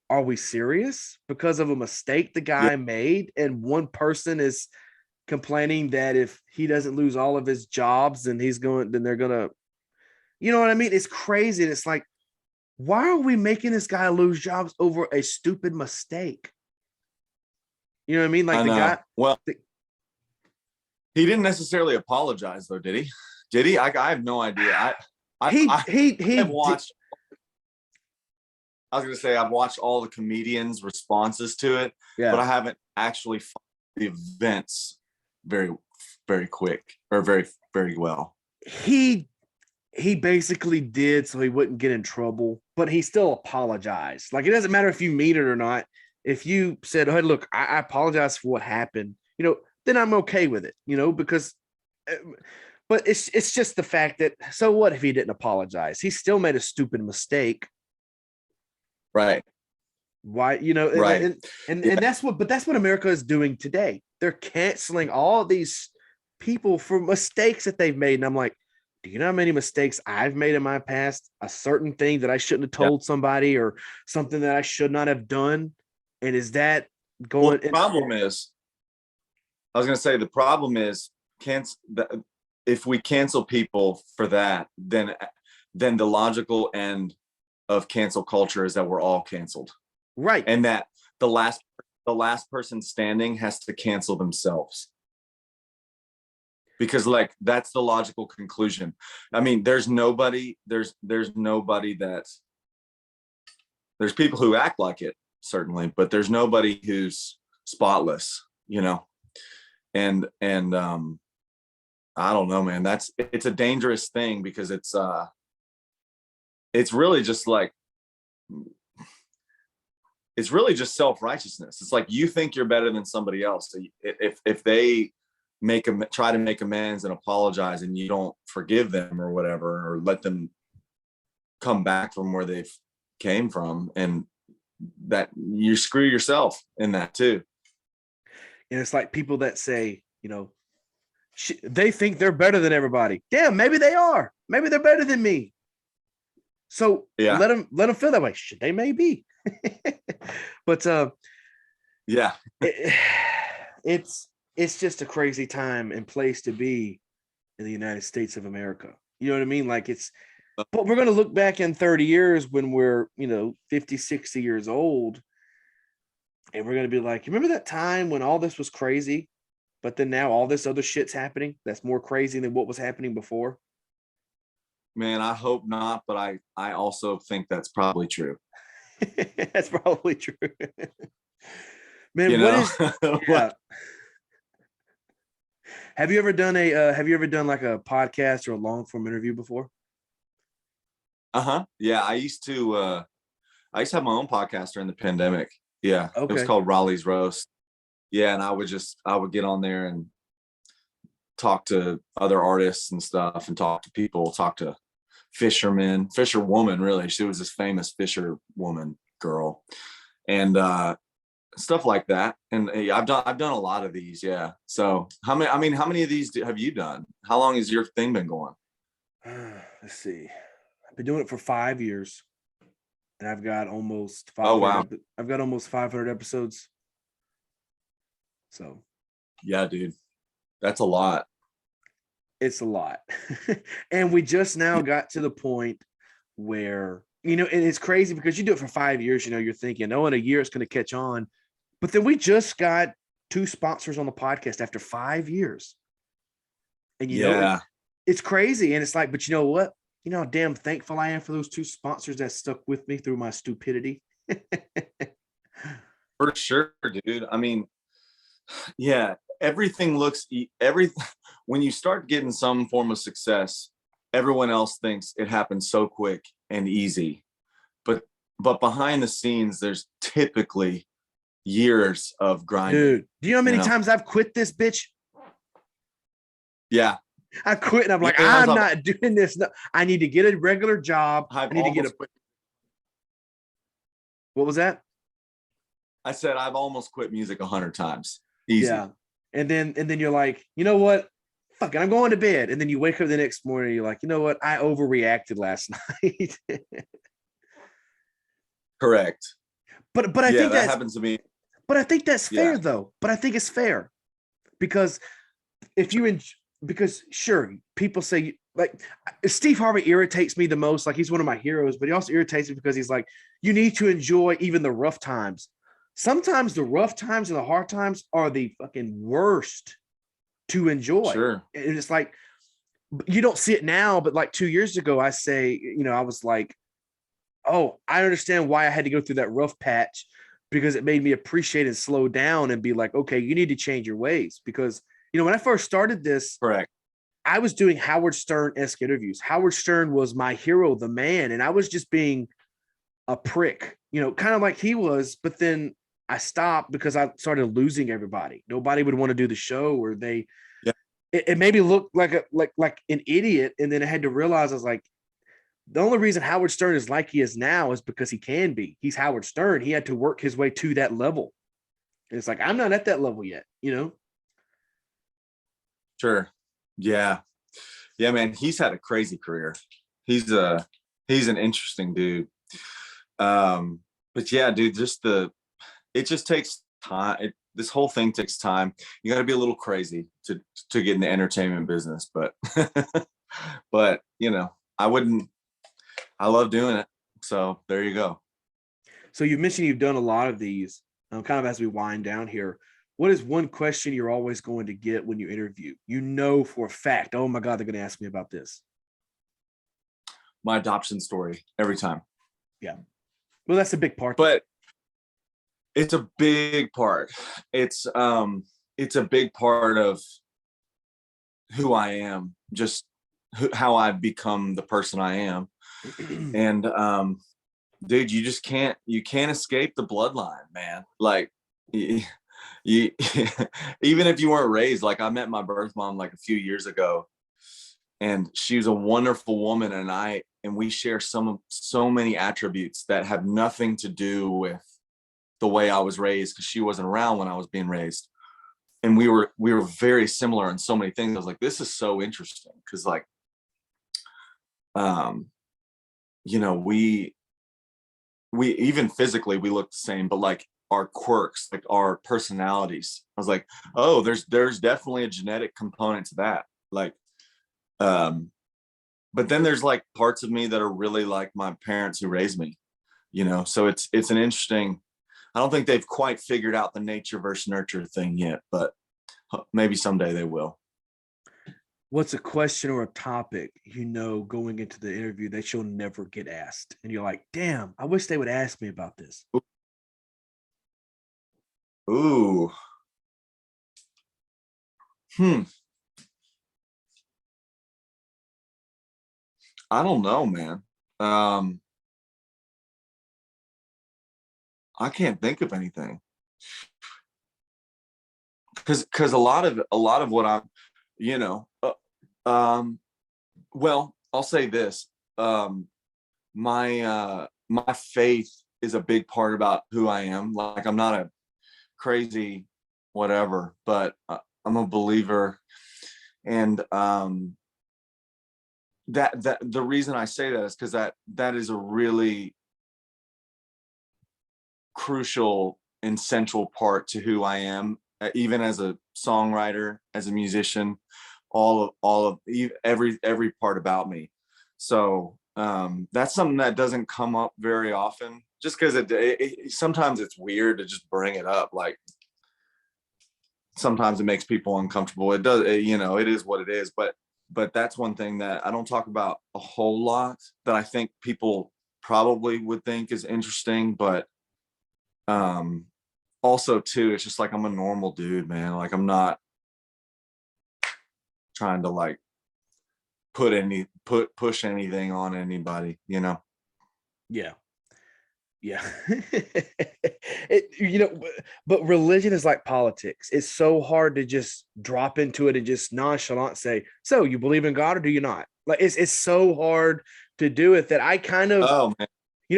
are we serious? Because of a mistake the guy made, and one person is complaining that if he doesn't lose all of his jobs, then they're gonna, you know what I mean? It's crazy. And it's like, why are we making this guy lose jobs over a stupid mistake? You know what I mean? Like, the guy. Well, he didn't necessarily apologize, though, did he? Did he? I have no idea. I've watched. I was going to say I've watched all the comedians' responses to it, but I haven't actually followed the events very, very quick or very, very well. He basically did so he wouldn't get in trouble, but he still apologized. Like, it doesn't matter if you mean it or not. If you said, "Hey, look, I apologize for what happened," then I'm okay with it, because, but it's just the fact that, so what if he didn't apologize? He still made a stupid mistake. Right. Why, right. And that's what America is doing today. They're canceling all these people for mistakes that they've made. And I'm like, do you know how many mistakes I've made in my past? A certain thing that I shouldn't have told somebody, or something that I should not have done. And is that going? Well, the problem is, I was going to say, the problem is if we cancel people for that, then the logical end of cancel culture is that we're all canceled. Right. And that the last person standing has to cancel themselves. Because, like, that's the logical conclusion. I mean, there's nobody that there's people who act like it, certainly, but there's nobody who's spotless, and I don't know, man, it's a dangerous thing, because it's really just like, it's really just self-righteousness. It's like, you think you're better than somebody else. So if they try to make amends and apologize, and you don't forgive them or whatever, or let them come back from where they've came from, and that you screw yourself in that too. And it's like people that say, they think they're better than everybody. Damn, maybe they are. Maybe they're better than me. So let them feel that way. Shit, they may be. But it's just a crazy time and place to be in the United States of America. You know what I mean? Like, but we're going to look back in 30 years when we're, 50, 60 years old, and we're going to be like, remember that time when all this was crazy, but then now all this other shit's happening that's more crazy than what was happening before? Man, I hope not, but I also think that's probably true. That's probably true. Man, what is yeah. Have you ever done like a podcast or a long form interview before? Yeah, I used to have my own podcast during the pandemic. Yeah. Okay. It was called Raleigh's Roast. Yeah, and I would get on there and talk to other artists and stuff, and talk to people, talk to fisherwoman, really. She was this famous fisherwoman girl, and stuff like that. And I've done a lot of these. Yeah. So how many of these have you done? How long has your thing been going? Let's see. I've been doing it for 5 years, and I've got almost 500. Oh, wow. I've got almost 500 episodes. So, yeah, dude, that's a lot. It's a lot. And we just now got to the point where you know, and it's crazy because you do it for 5 years, you know, you're thinking, oh, in a year it's going to catch on. But then we just got 2 sponsors on the podcast after 5 years. And, you know, Yeah, it's crazy. And it's like, but you know what? You know how damn thankful I am for those 2 sponsors that stuck with me through my stupidity. for sure, dude. I mean, yeah, everything looks every when you start getting some form of success, everyone else thinks it happens so quick and easy. But behind the scenes, there's typically years of grinding, Dude, do you know how you many know? times I've quit this bitch? Yeah. I quit and I'm You like, know, I'm not doing this. No, I need to get a regular job. I've I need to get a. almost quit. What was that? I said I've almost quit music 100 times. Easy. Yeah. And then you're like, you know what? Fuck it, I'm going to bed. And then you wake up the next morning and you're like, you know what? I overreacted last night. Correct. but I Yeah, think that that's happens to me. but I think that's Yeah. fair though. But I think it's fair because if you because sure, people say like Steve Harvey irritates me the most. Like he's one of my heroes, but he also irritates me because he's like, you need to enjoy even the rough times. Sometimes the rough times and the hard times are the fucking worst to enjoy. Sure. And it's like you don't see it now, but like 2 years ago, I say, you know, I was like, oh, I understand why I had to go through that rough patch because it made me appreciate and slow down and be like, okay, you need to change your ways. Because, you know, when I first started this, Correct. I was doing Howard Stern-esque interviews. Howard Stern was my hero, the man, and I was just being a prick, you know, kind of like he was. But then I stopped because I started losing everybody. Nobody would want to do the show, or Yeah. it made me look like an idiot. And then I had to realize I was like, the only reason Howard Stern is like he is now is because he can be. He's Howard Stern. He had to work his way to that level. And it's like, I'm not at that level yet, you know? Sure. Yeah. Yeah, man. He's had a crazy career. He's an interesting dude. But yeah, dude, it just takes time. This whole thing takes time. You got to be a little crazy to get in the entertainment business, but but you know, I love doing it. So there you go. So you mentioned you've done a lot of these. Kind of as we wind down here, what is one question you're always going to get when you interview? You know for a fact, oh my God, they're going to ask me about this. My adoption story every time. Yeah. Well, that's a big part. But it's a big part. It's a big part of who I am, just how I've become the person I am. And dude, you can't escape the bloodline, man. Like you even if you weren't raised, like I met my birth mom like a few years ago, and she was a wonderful woman, and we share so many attributes that have nothing to do with the way I was raised, because she wasn't around when I was being raised. And we were very similar in so many things. I was like, this is so interesting, because like you know, we even physically we look the same, but like our quirks, like our personalities, I was like, oh, there's definitely a genetic component to that. Like but then there's like parts of me that are really like my parents who raised me, you know. So it's an interesting, I don't think they've quite figured out the nature versus nurture thing yet, but maybe someday they will. What's a question or a topic, you know, going into the interview that you'll never get asked? And you're like, damn, I wish they would ask me about this. Ooh. I don't know, man. I can't think of anything, because a lot of what I'm, you know, well, I'll say this. My faith is a big part about who I am. Like I'm not a crazy whatever, but I'm a believer. And that the reason I say that is because that is a really crucial and central part to who I am, even as a songwriter, as a musician, all of every part about me. So That's something that doesn't come up very often, just because sometimes it's weird to just bring it up. Like sometimes it makes people uncomfortable. It does, it is what it is. But that's one thing that I don't talk about a whole lot that I think people probably would think is interesting. But also too, it's just like I'm a normal dude, man. Like I'm not trying to like push anything on anybody, Yeah. Yeah. But religion is like politics. It's so hard to just drop into it and just nonchalant say, so you believe in God or do you not? Like it's so hard to do it that I kind of, Oh man.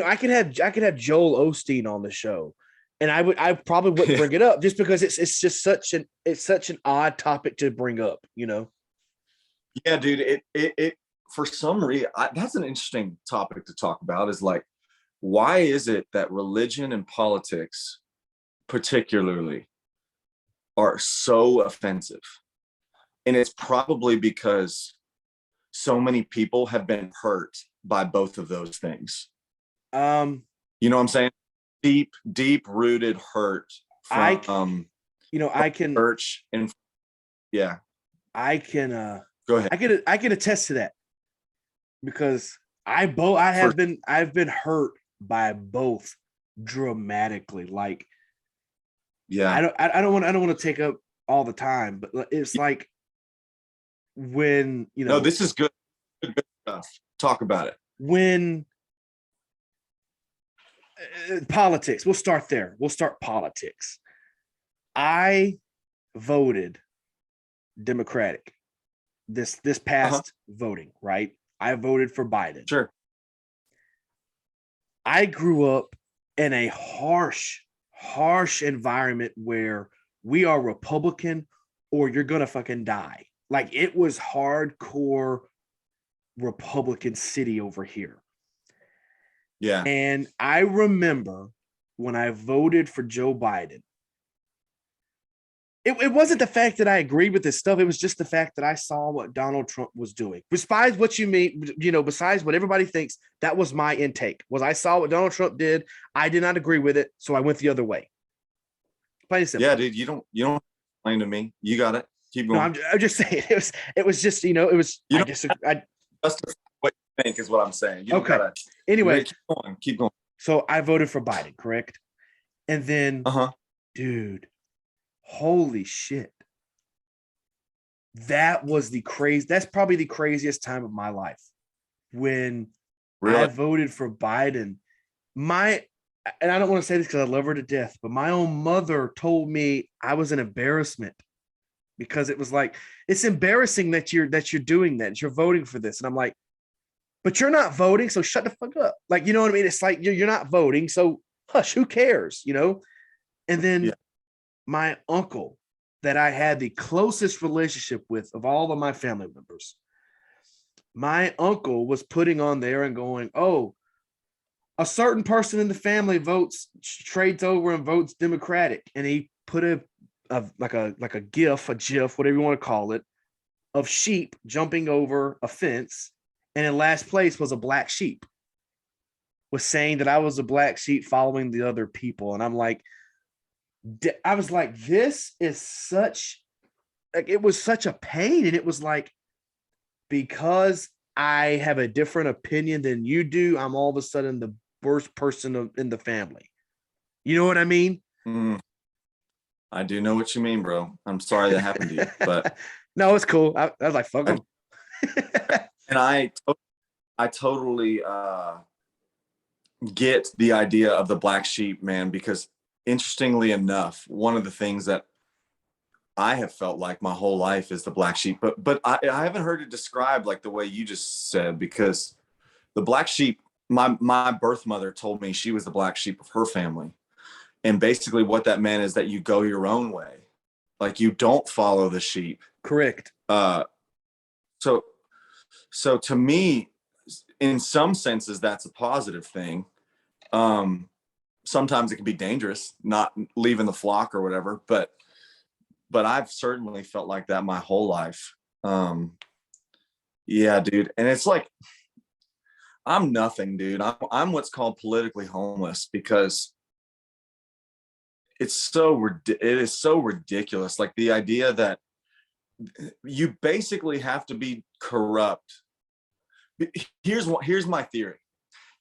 I could have Joel Osteen on the show and I probably wouldn't bring it up just because it's just such an odd topic to bring up. Yeah, dude, it for some reason, that's an interesting topic to talk about, is like, why is it that religion and politics particularly are so offensive? And it's probably because so many people have been hurt by both of those things. You know what I'm saying? Deep rooted hurt from I can church. And yeah, I can go ahead. I can attest to that because I've been hurt by both dramatically. Like, yeah, I don't want to take up all the time, but it's like when no, this is good stuff. Talk about it. When politics, we'll start there. We'll start politics. I voted Democratic this past voting, right? I voted for Biden. Sure. I grew up in a harsh environment where we are Republican or you're gonna fucking die. Like it was hardcore Republican city over here. Yeah. And I remember when I voted for Joe Biden, it wasn't the fact that I agreed with this stuff. It was just the fact that I saw what Donald Trump was doing. Besides what you mean, besides what everybody thinks, that was my intake. Was I saw what Donald Trump did. I did not agree with it, so I went the other way. Plain and simple. Yeah, dude, you don't explain to me. You got it. Keep going. No, I'm just saying it was just, it was, justify what you think is what I'm saying. You okay. Gotta, anyway, keep going. So I voted for Biden, correct? And then, dude, holy shit. That's probably the craziest time of my life when I voted for Biden. And I don't want to say this because I love her to death, but my own mother told me I was an embarrassment because it was like, it's embarrassing that you're doing that. You're voting for this. And I'm like, but you're not voting. So shut the fuck up. Like, you know what I mean? It's like, you're not voting. So hush, who cares? And then my uncle that I had the closest relationship with of all of my family members, my uncle was putting on there and going, oh, a certain person in the family trades over and votes Democratic. And he put a GIF, whatever you want to call it, of sheep jumping over a fence. And in last place was a black sheep, was saying that I was a black sheep following the other people. And I'm like, I was like, this is it was such a pain. And it was like, because I have a different opinion than you do, I'm all of a sudden the worst person in the family. You know what I mean? I do know what you mean, bro. I'm sorry that happened to you, but no, it's cool. I was like, fuck them. And I totally get the idea of the black sheep, man, because interestingly enough, one of the things that I have felt like my whole life is the black sheep, but I haven't heard it described like the way you just said, because the black sheep, my birth mother told me she was the black sheep of her family. And basically what that meant is that you go your own way. Like you don't follow the sheep. Correct. So to me, in some senses, that's a positive thing. Sometimes it can be dangerous, not leaving the flock or whatever, but I've certainly felt like that my whole life. Yeah, dude. And it's like, I'm nothing, dude. I'm what's called politically homeless because it is so ridiculous. Like the idea that you basically have to be corrupt. Here's my theory.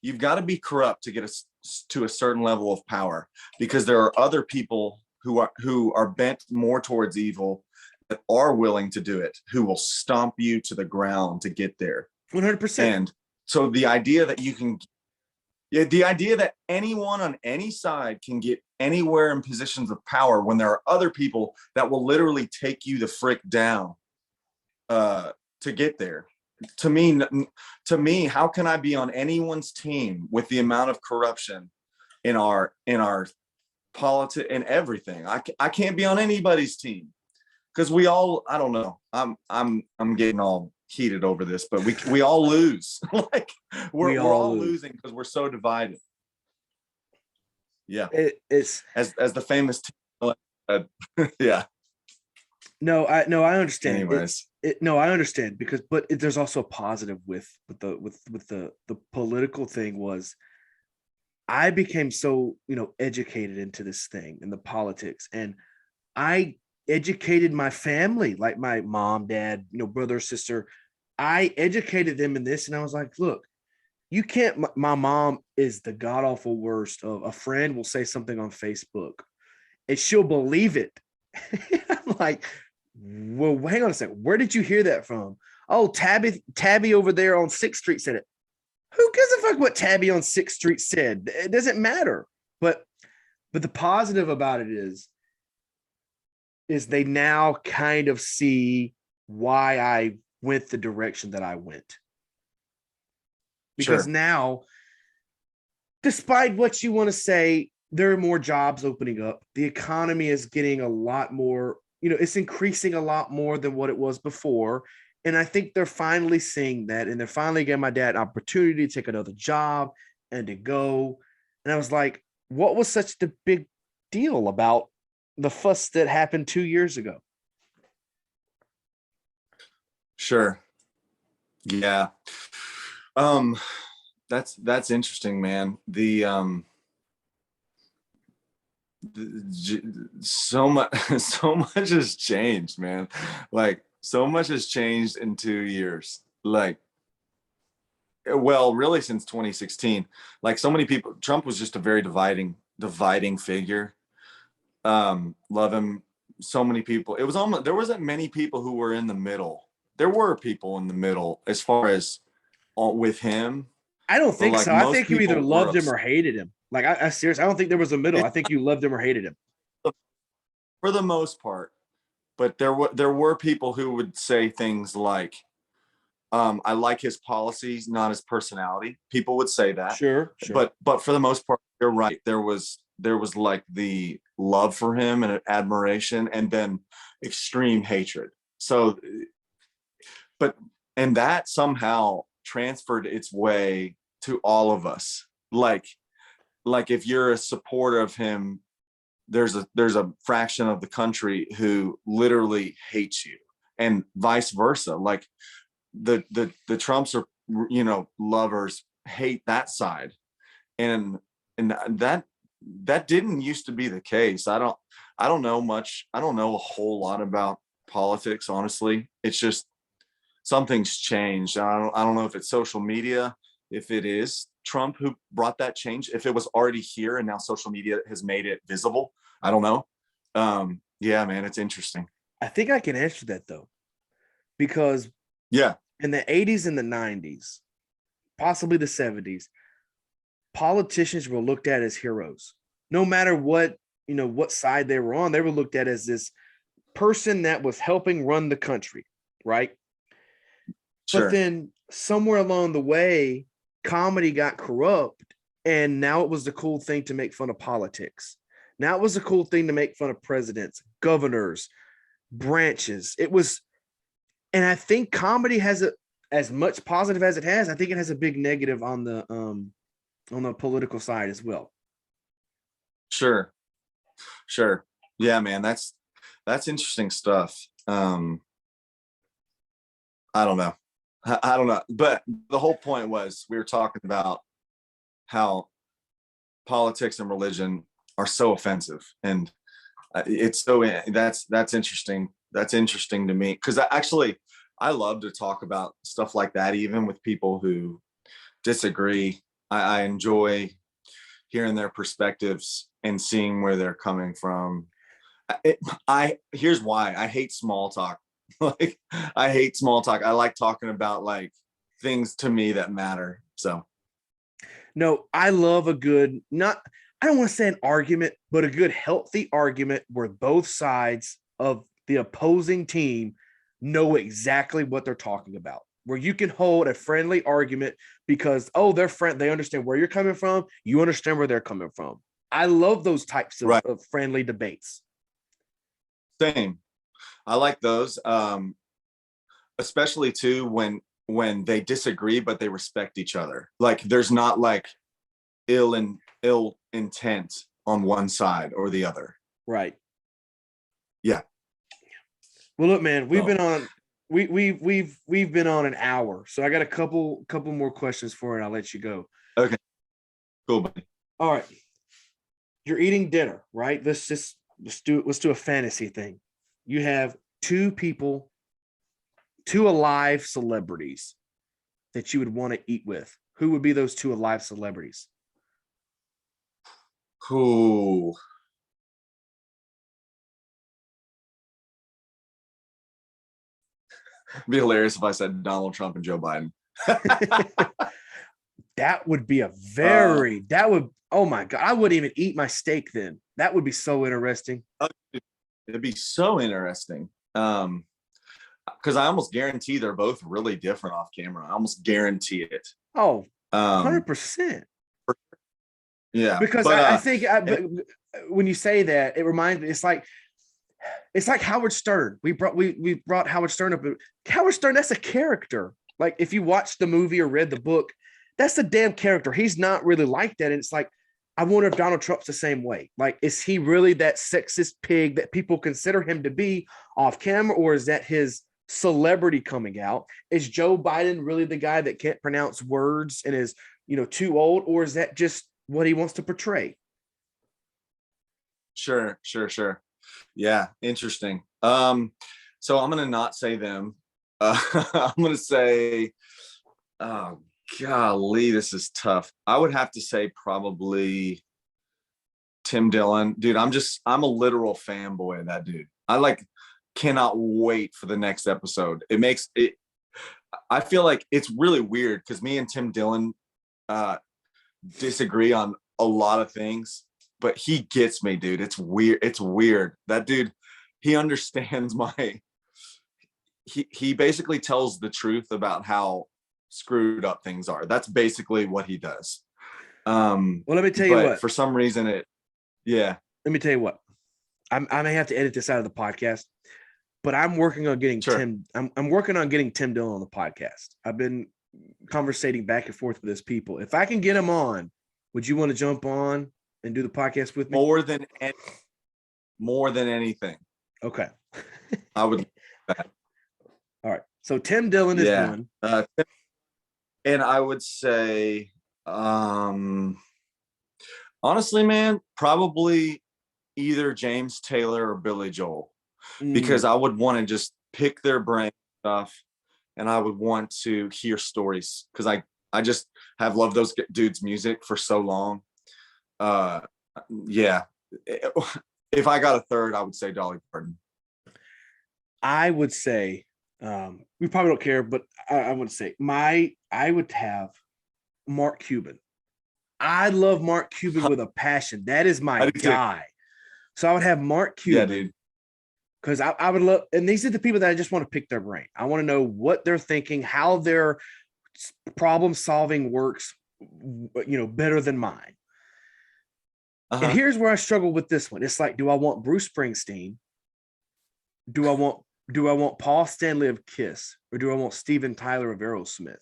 You've got to be corrupt to get us to a certain level of power, because there are other people who are bent more towards evil that are willing to do it, who will stomp you to the ground to get there. 100%. And so the idea that you can, yeah, the idea that anyone on any side can get anywhere in positions of power when there are other people that will literally take you the frick down to get there. To me, how can I be on anyone's team with the amount of corruption in our politics and everything? I can't be on anybody's team because we all, I don't know. I'm getting all heated over this, but we all lose. Like we're all losing because we're so divided. Yeah, it's as the famous yeah. No, I understand. Anyways, No, I understand because, but there's also a positive with the political thing was I became so, educated into this thing and the politics, and I educated my family, like my mom, dad, brother, sister. I educated them in this, and I was like, look, you can't. My mom is the god awful worst of a friend will say something on Facebook and she'll believe it. I'm like, well, hang on a second. Where did you hear that from? Oh, Tabby over there on 6th Street said it. Who gives a fuck what Tabby on 6th Street said? It doesn't matter. But the positive about it is they now kind of see why I went the direction that I went. Because now, despite what you want to say, there are more jobs opening up. The economy is getting a lot more, it's increasing a lot more than what it was before. And I think they're finally seeing that. And they're finally giving my dad an opportunity to take another job and to go. And I was like, what was such the big deal about the fuss that happened 2 years ago? Sure. Yeah. That's interesting, man. So much so much has changed, man. Like so much has changed in 2 years. Like, well, really since 2016. Like so many people, Trump was just a very dividing figure. Love him. So many people. It was almost, there wasn't many people who were in the middle. There were people in the middle as far as with him. I don't think like so. I think you either loved him or hated him. Like I seriously, I don't think there was a middle. I think you loved him or hated him. For the most part. But there were people who would say things like, I like his policies, not his personality. People would say that. Sure. But for the most part, you're right. There was like the love for him and admiration, and then extreme hatred. So, and that somehow transferred its way to all of us. Like if you're a supporter of him, there's a fraction of the country who literally hates you, and vice versa. Like the Trumps are, lovers hate that side, and that didn't used to be the case. I don't know much. I don't know a whole lot about politics, honestly. It's just something's changed. I don't know if it's social media, if it is Trump who brought that change, if it was already here and now social media has made it visible. I don't know. Yeah, man, it's interesting. I think I can answer that though, because in the 80s and the 90s, possibly the 70s, politicians were looked at as heroes. No matter what, what side they were on, they were looked at as this person that was helping run the country, right? Sure. But then somewhere along the way, comedy got corrupt, and now it was the cool thing to make fun of politics. Now it was a cool thing to make fun of presidents, governors, branches. It was, and I think comedy has as much positive as it has. I think it has a big negative on the political side as well. Sure. Yeah, man, that's interesting stuff. I don't know. I don't know, but the whole point was we were talking about how politics and religion are so offensive, and it's so that's interesting. That's interesting to me because I love to talk about stuff like that, even with people who disagree. I enjoy hearing their perspectives and seeing where they're coming from. Here's why I hate small talk. Like I hate small talk. I like talking about like things to me that matter. So No, I love a good, not, I don't want to say an argument, but a good healthy argument where both sides of the opposing team know exactly what they're talking about. Where you can hold a friendly argument because, oh, they're friend, they understand where you're coming from, you understand where they're coming from. I love those types right, of friendly debates. same. I like those, especially too when they disagree but they respect each other. Like there's not like ill intent on one side or the other. Right. Yeah. Well, look, man, we've So been on we've been on an hour, so I got a couple more questions for you, and I'll let you go. okay, cool, buddy. All right, you're eating dinner, right? Let's do a fantasy thing. You have two people, two alive celebrities that you would want to eat with. Who would be those two alive celebrities? Cool. It'd be hilarious if I said Donald Trump and Joe Biden. That would be a very that would, oh my god, I wouldn't even eat my steak then. That would be so interesting. It'd be so interesting. Because I almost guarantee they're both really different off camera. I almost guarantee it. Oh, 100%. Yeah, Because but I think when you say that, it reminds me. It's like Howard Stern. We brought Howard Stern up. Howard Stern, that's a character. Like if you watched the movie or read the book, that's a damn character. He's not really like that. And it's like, I wonder if Donald Trump's the same way. Like, is he really that sexist pig that people consider him to be off camera, or is that his celebrity coming out? Is Joe Biden really the guy that can't pronounce words and is, too old, or is that just what he wants to portray? Sure. Yeah, interesting. So I'm gonna not say them. I'm gonna say, oh golly, this is tough. I would have to say probably Tim Dillon. Dude, I'm a literal fanboy of that dude. I cannot wait for the next episode. I feel like it's really weird because me and Tim Dillon disagree on a lot of things, but he gets me, dude. It's weird. That dude, he understands he basically tells the truth about how screwed up things are. That's basically what he does. Well, let me tell you but what. For some reason yeah. Let me tell you what. I may have to edit this out of the podcast, but I'm working on getting Sure. I'm working on getting Tim Dillon on the podcast. I've been conversating back and forth with his people. If I can get him on, would you want to jump on and do the podcast with me? More than anything. Okay. I would. All right. So Tim Dillon is one. And I would say, honestly, man, probably either James Taylor or Billy Joel, because I would want to just pick their brain stuff, and I would want to hear stories because I just have loved those dudes' music for so long. Yeah. If I got a third, I would say Dolly Parton. I would say, we probably don't care, but I would say I would have Mark Cuban. I love Mark Cuban with a passion. That is my guy. So I would have Mark Cuban. Yeah, dude. Because I would love, and these are the people that I just want to pick their brain. I want to know what they're thinking, how their problem solving works, better than mine. And here's where I struggle with this one. It's like, do I want Bruce Springsteen? Do I want Paul Stanley of Kiss, or do I want Steven Tyler of Aerosmith?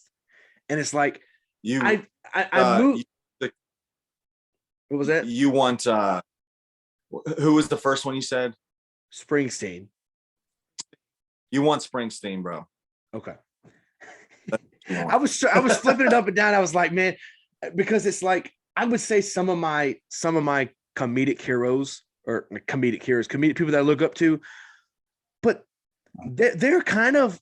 And it's like, I moved. What was that? You want who was the first one you said? Springsteen. You want Springsteen, bro. Okay. I was flipping it up and down. I was like, man, because it's like I would say some of my comedic heroes or comedic people that I look up to, but they're kind of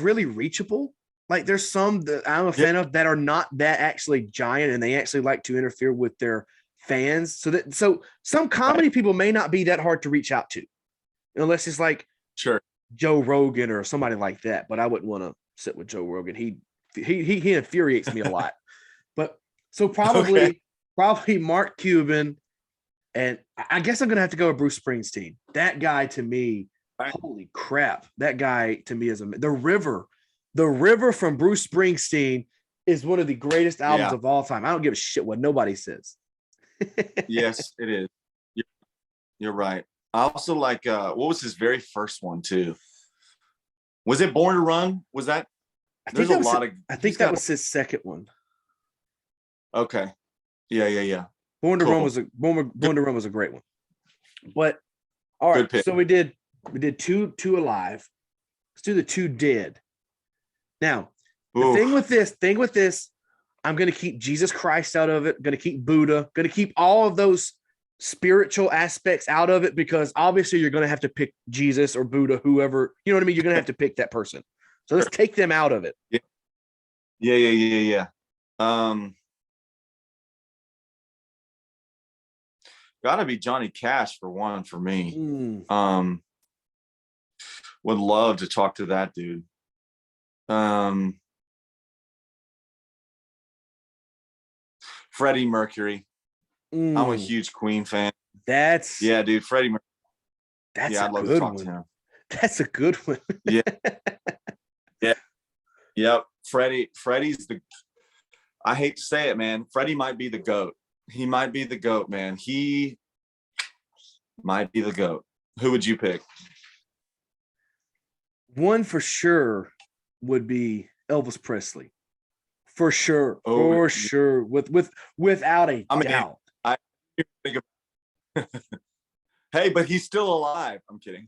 really reachable. Like there's some that I'm a fan of that are not that actually giant, and they actually like to interfere with their fans. So some comedy people may not be that hard to reach out to, unless it's like Joe Rogan or somebody like that. But I wouldn't want to sit with Joe Rogan. He infuriates me a lot. But so probably Mark Cuban, and I guess I'm gonna have to go with Bruce Springsteen. That guy to me, holy crap! That guy to me is the river. The River from Bruce Springsteen is one of the greatest albums of all time. I don't give a shit what nobody says. Yes, it is. You're right. I also like what was his very first one too? Was it Born to Run? Was that? I think that was his second one. Okay. Yeah. Born to Run was a great one. But all right, so we did two alive. Let's do the two dead. Now, the thing with this, I'm going to keep Jesus Christ out of it. Going to keep Buddha. Going to keep all of those spiritual aspects out of it, because obviously you're going to have to pick Jesus or Buddha, whoever, you know what I mean? You're going to have to pick that person. So let's take them out of it. Yeah. Gotta be Johnny Cash for one for me. Would love to talk to that dude. Freddie Mercury. I'm a huge Queen fan. Dude, Freddie Mercury. I'd love to talk to him. That's a good one. Yep. Freddie's I hate to say it, man. Freddie might be the GOAT. He might be the GOAT, man. He might be the GOAT. Who would you pick? One for sure would be Elvis Presley. For sure. Sure. Without a doubt. I think of Hey, but he's still alive. I'm kidding.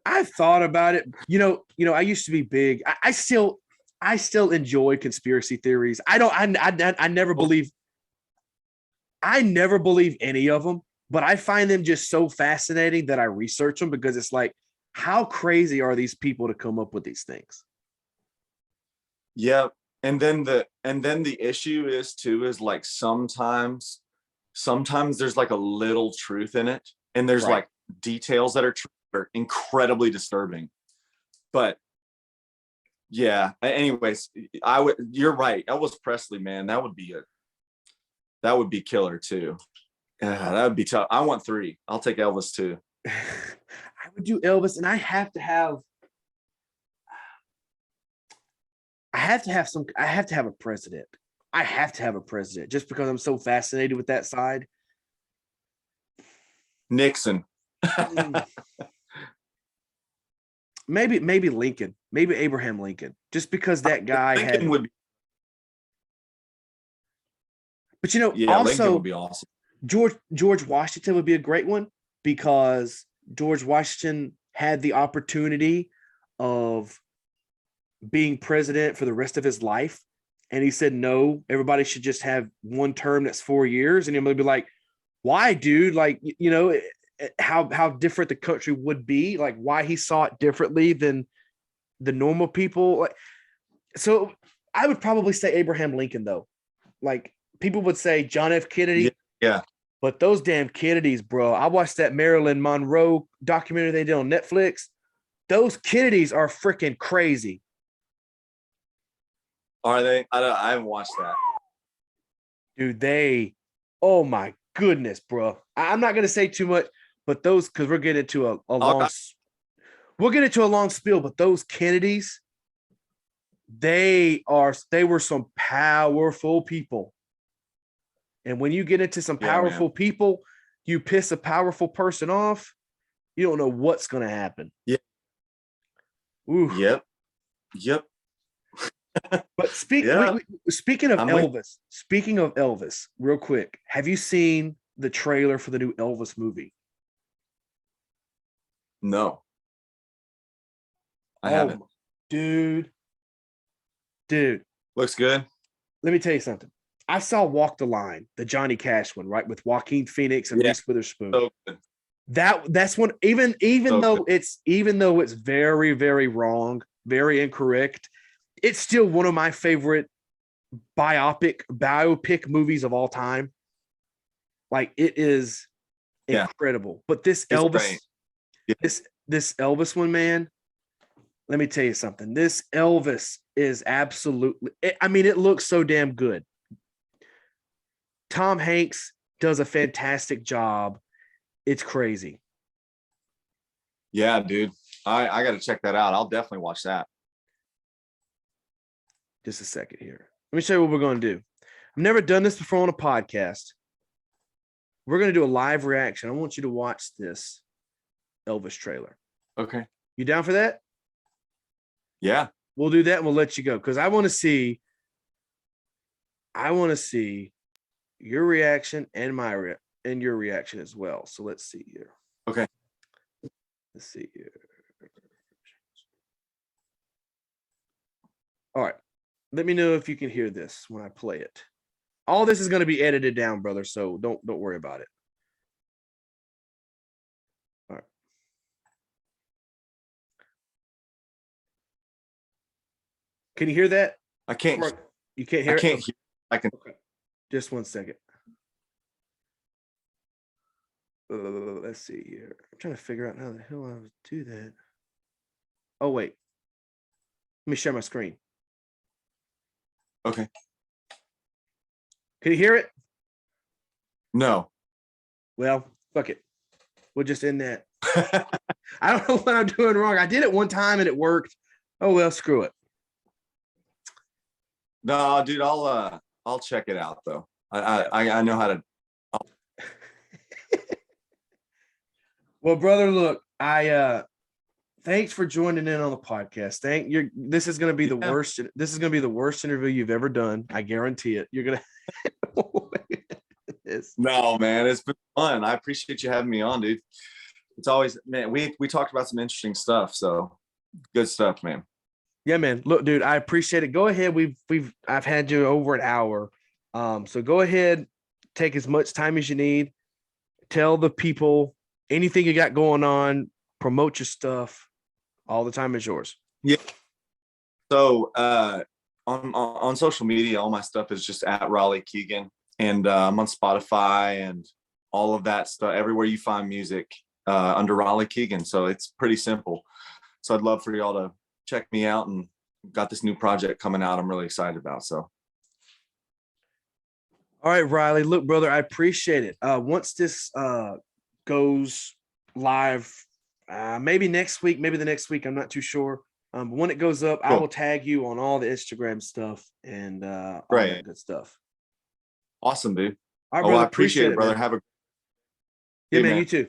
I've thought about it. You know, I used to be big. I still enjoy conspiracy theories. I never believe any of them, but I find them just so fascinating that I research them, because it's like, how crazy are these people to come up with these things? Yeah. And then the issue is like sometimes there's like a little truth in it, and there's like details that are incredibly disturbing. But yeah, anyways, you're right. Elvis Presley, man, that would be killer too. That would be tough. I want 3. I'll take Elvis too. I would do Elvis, and I have to have a president. I have to have a president, just because I'm so fascinated with that side. Nixon. Maybe Lincoln. Maybe Abraham Lincoln. Just because that guy Lincoln would be. But also Lincoln would be awesome. George Washington would be a great one, because George Washington had the opportunity of being president for the rest of his life, and he said no, everybody should just have one term that's 4 years. And he'll be like, why, dude? Like, how different the country would be, like why he saw it differently than the normal people. So I would probably say Abraham Lincoln, though. Like, people would say John F. Kennedy. Yeah. But those damn Kennedys, bro. I watched that Marilyn Monroe documentary they did on Netflix. Those Kennedys are freaking crazy. Are they? I haven't watched that. Dude, oh my goodness, bro. I'm not gonna say too much, but those, because we'll get into a long spiel. But those Kennedys, they were some powerful people. And when you get into some powerful people, you piss a powerful person off, you don't know what's going to happen. Yeah. Ooh. Yep. But speaking of Elvis, real quick, have you seen the trailer for the new Elvis movie? No. I haven't. Dude, Dude, Looks good. let me tell you something. I saw Walk the Line, the Johnny Cash one, right, with Joaquin Phoenix and Yeah. Reese Witherspoon. So good. That's one. Even So though good. it's very, very wrong, very incorrect, it's still one of my favorite biopic movies of all time. Like, it is Yeah. incredible. But this It's Elvis, great. Yeah. this Elvis one, man. Let me tell you something. This Elvis is absolutely. I mean, it looks so damn good. Tom Hanks does a fantastic job. It's crazy. Yeah, dude. I got to check that out. I'll definitely watch that. Just a second here. Let me show you what we're going to do. I've never done this before on a podcast. We're going to do a live reaction. I want you to watch this Elvis trailer. Okay. You down for that? Yeah. We'll do that and we'll let you go because I want to see your reaction and and your reaction as well. So let's see here. Okay. Let's see here. All right. Let me know if you can hear this when I play it. All this is going to be edited down, brother, so don't worry about it. All right. Can you hear that? I can't. You can't hear I can't it? hear. I can. Okay. Just 1 second. Let's see here. I'm trying to figure out how the hell I would do that. Oh, wait. Let me share my screen. Okay. Can you hear it? No. Well, fuck it. We'll just end that. I don't know what I'm doing wrong. I did it one time and it worked. Oh, well, screw it. No, dude, I'll check it out though. I know how to. Well, brother, look, thanks for joining in on the podcast. This is going to be the worst. This is going to be the worst interview you've ever done. I guarantee it. You're going to. No, man, it's been fun. I appreciate you having me on, dude. It's always, man, we talked about some interesting stuff. So good stuff, man. Yeah, man. Look, dude, I appreciate it. Go ahead. I've had you over an hour. So go ahead, take as much time as you need. Tell the people anything you got going on, promote your stuff. All the time is yours. Yeah. So on social media, all my stuff is just at Raleigh Keegan, and I'm on Spotify and all of that stuff. Everywhere you find music under Raleigh Keegan. So it's pretty simple. So I'd love for y'all to check me out, and got this new project coming out I'm really excited about. So all right, Riley. Look, brother, I appreciate it. Once this goes live, maybe next week, maybe the next week, I'm not too sure. But when it goes up, cool. I will tag you on all the Instagram stuff and all that good stuff. Awesome, dude. All right, brother, I appreciate it, brother. Man. Have a yeah, man, you too.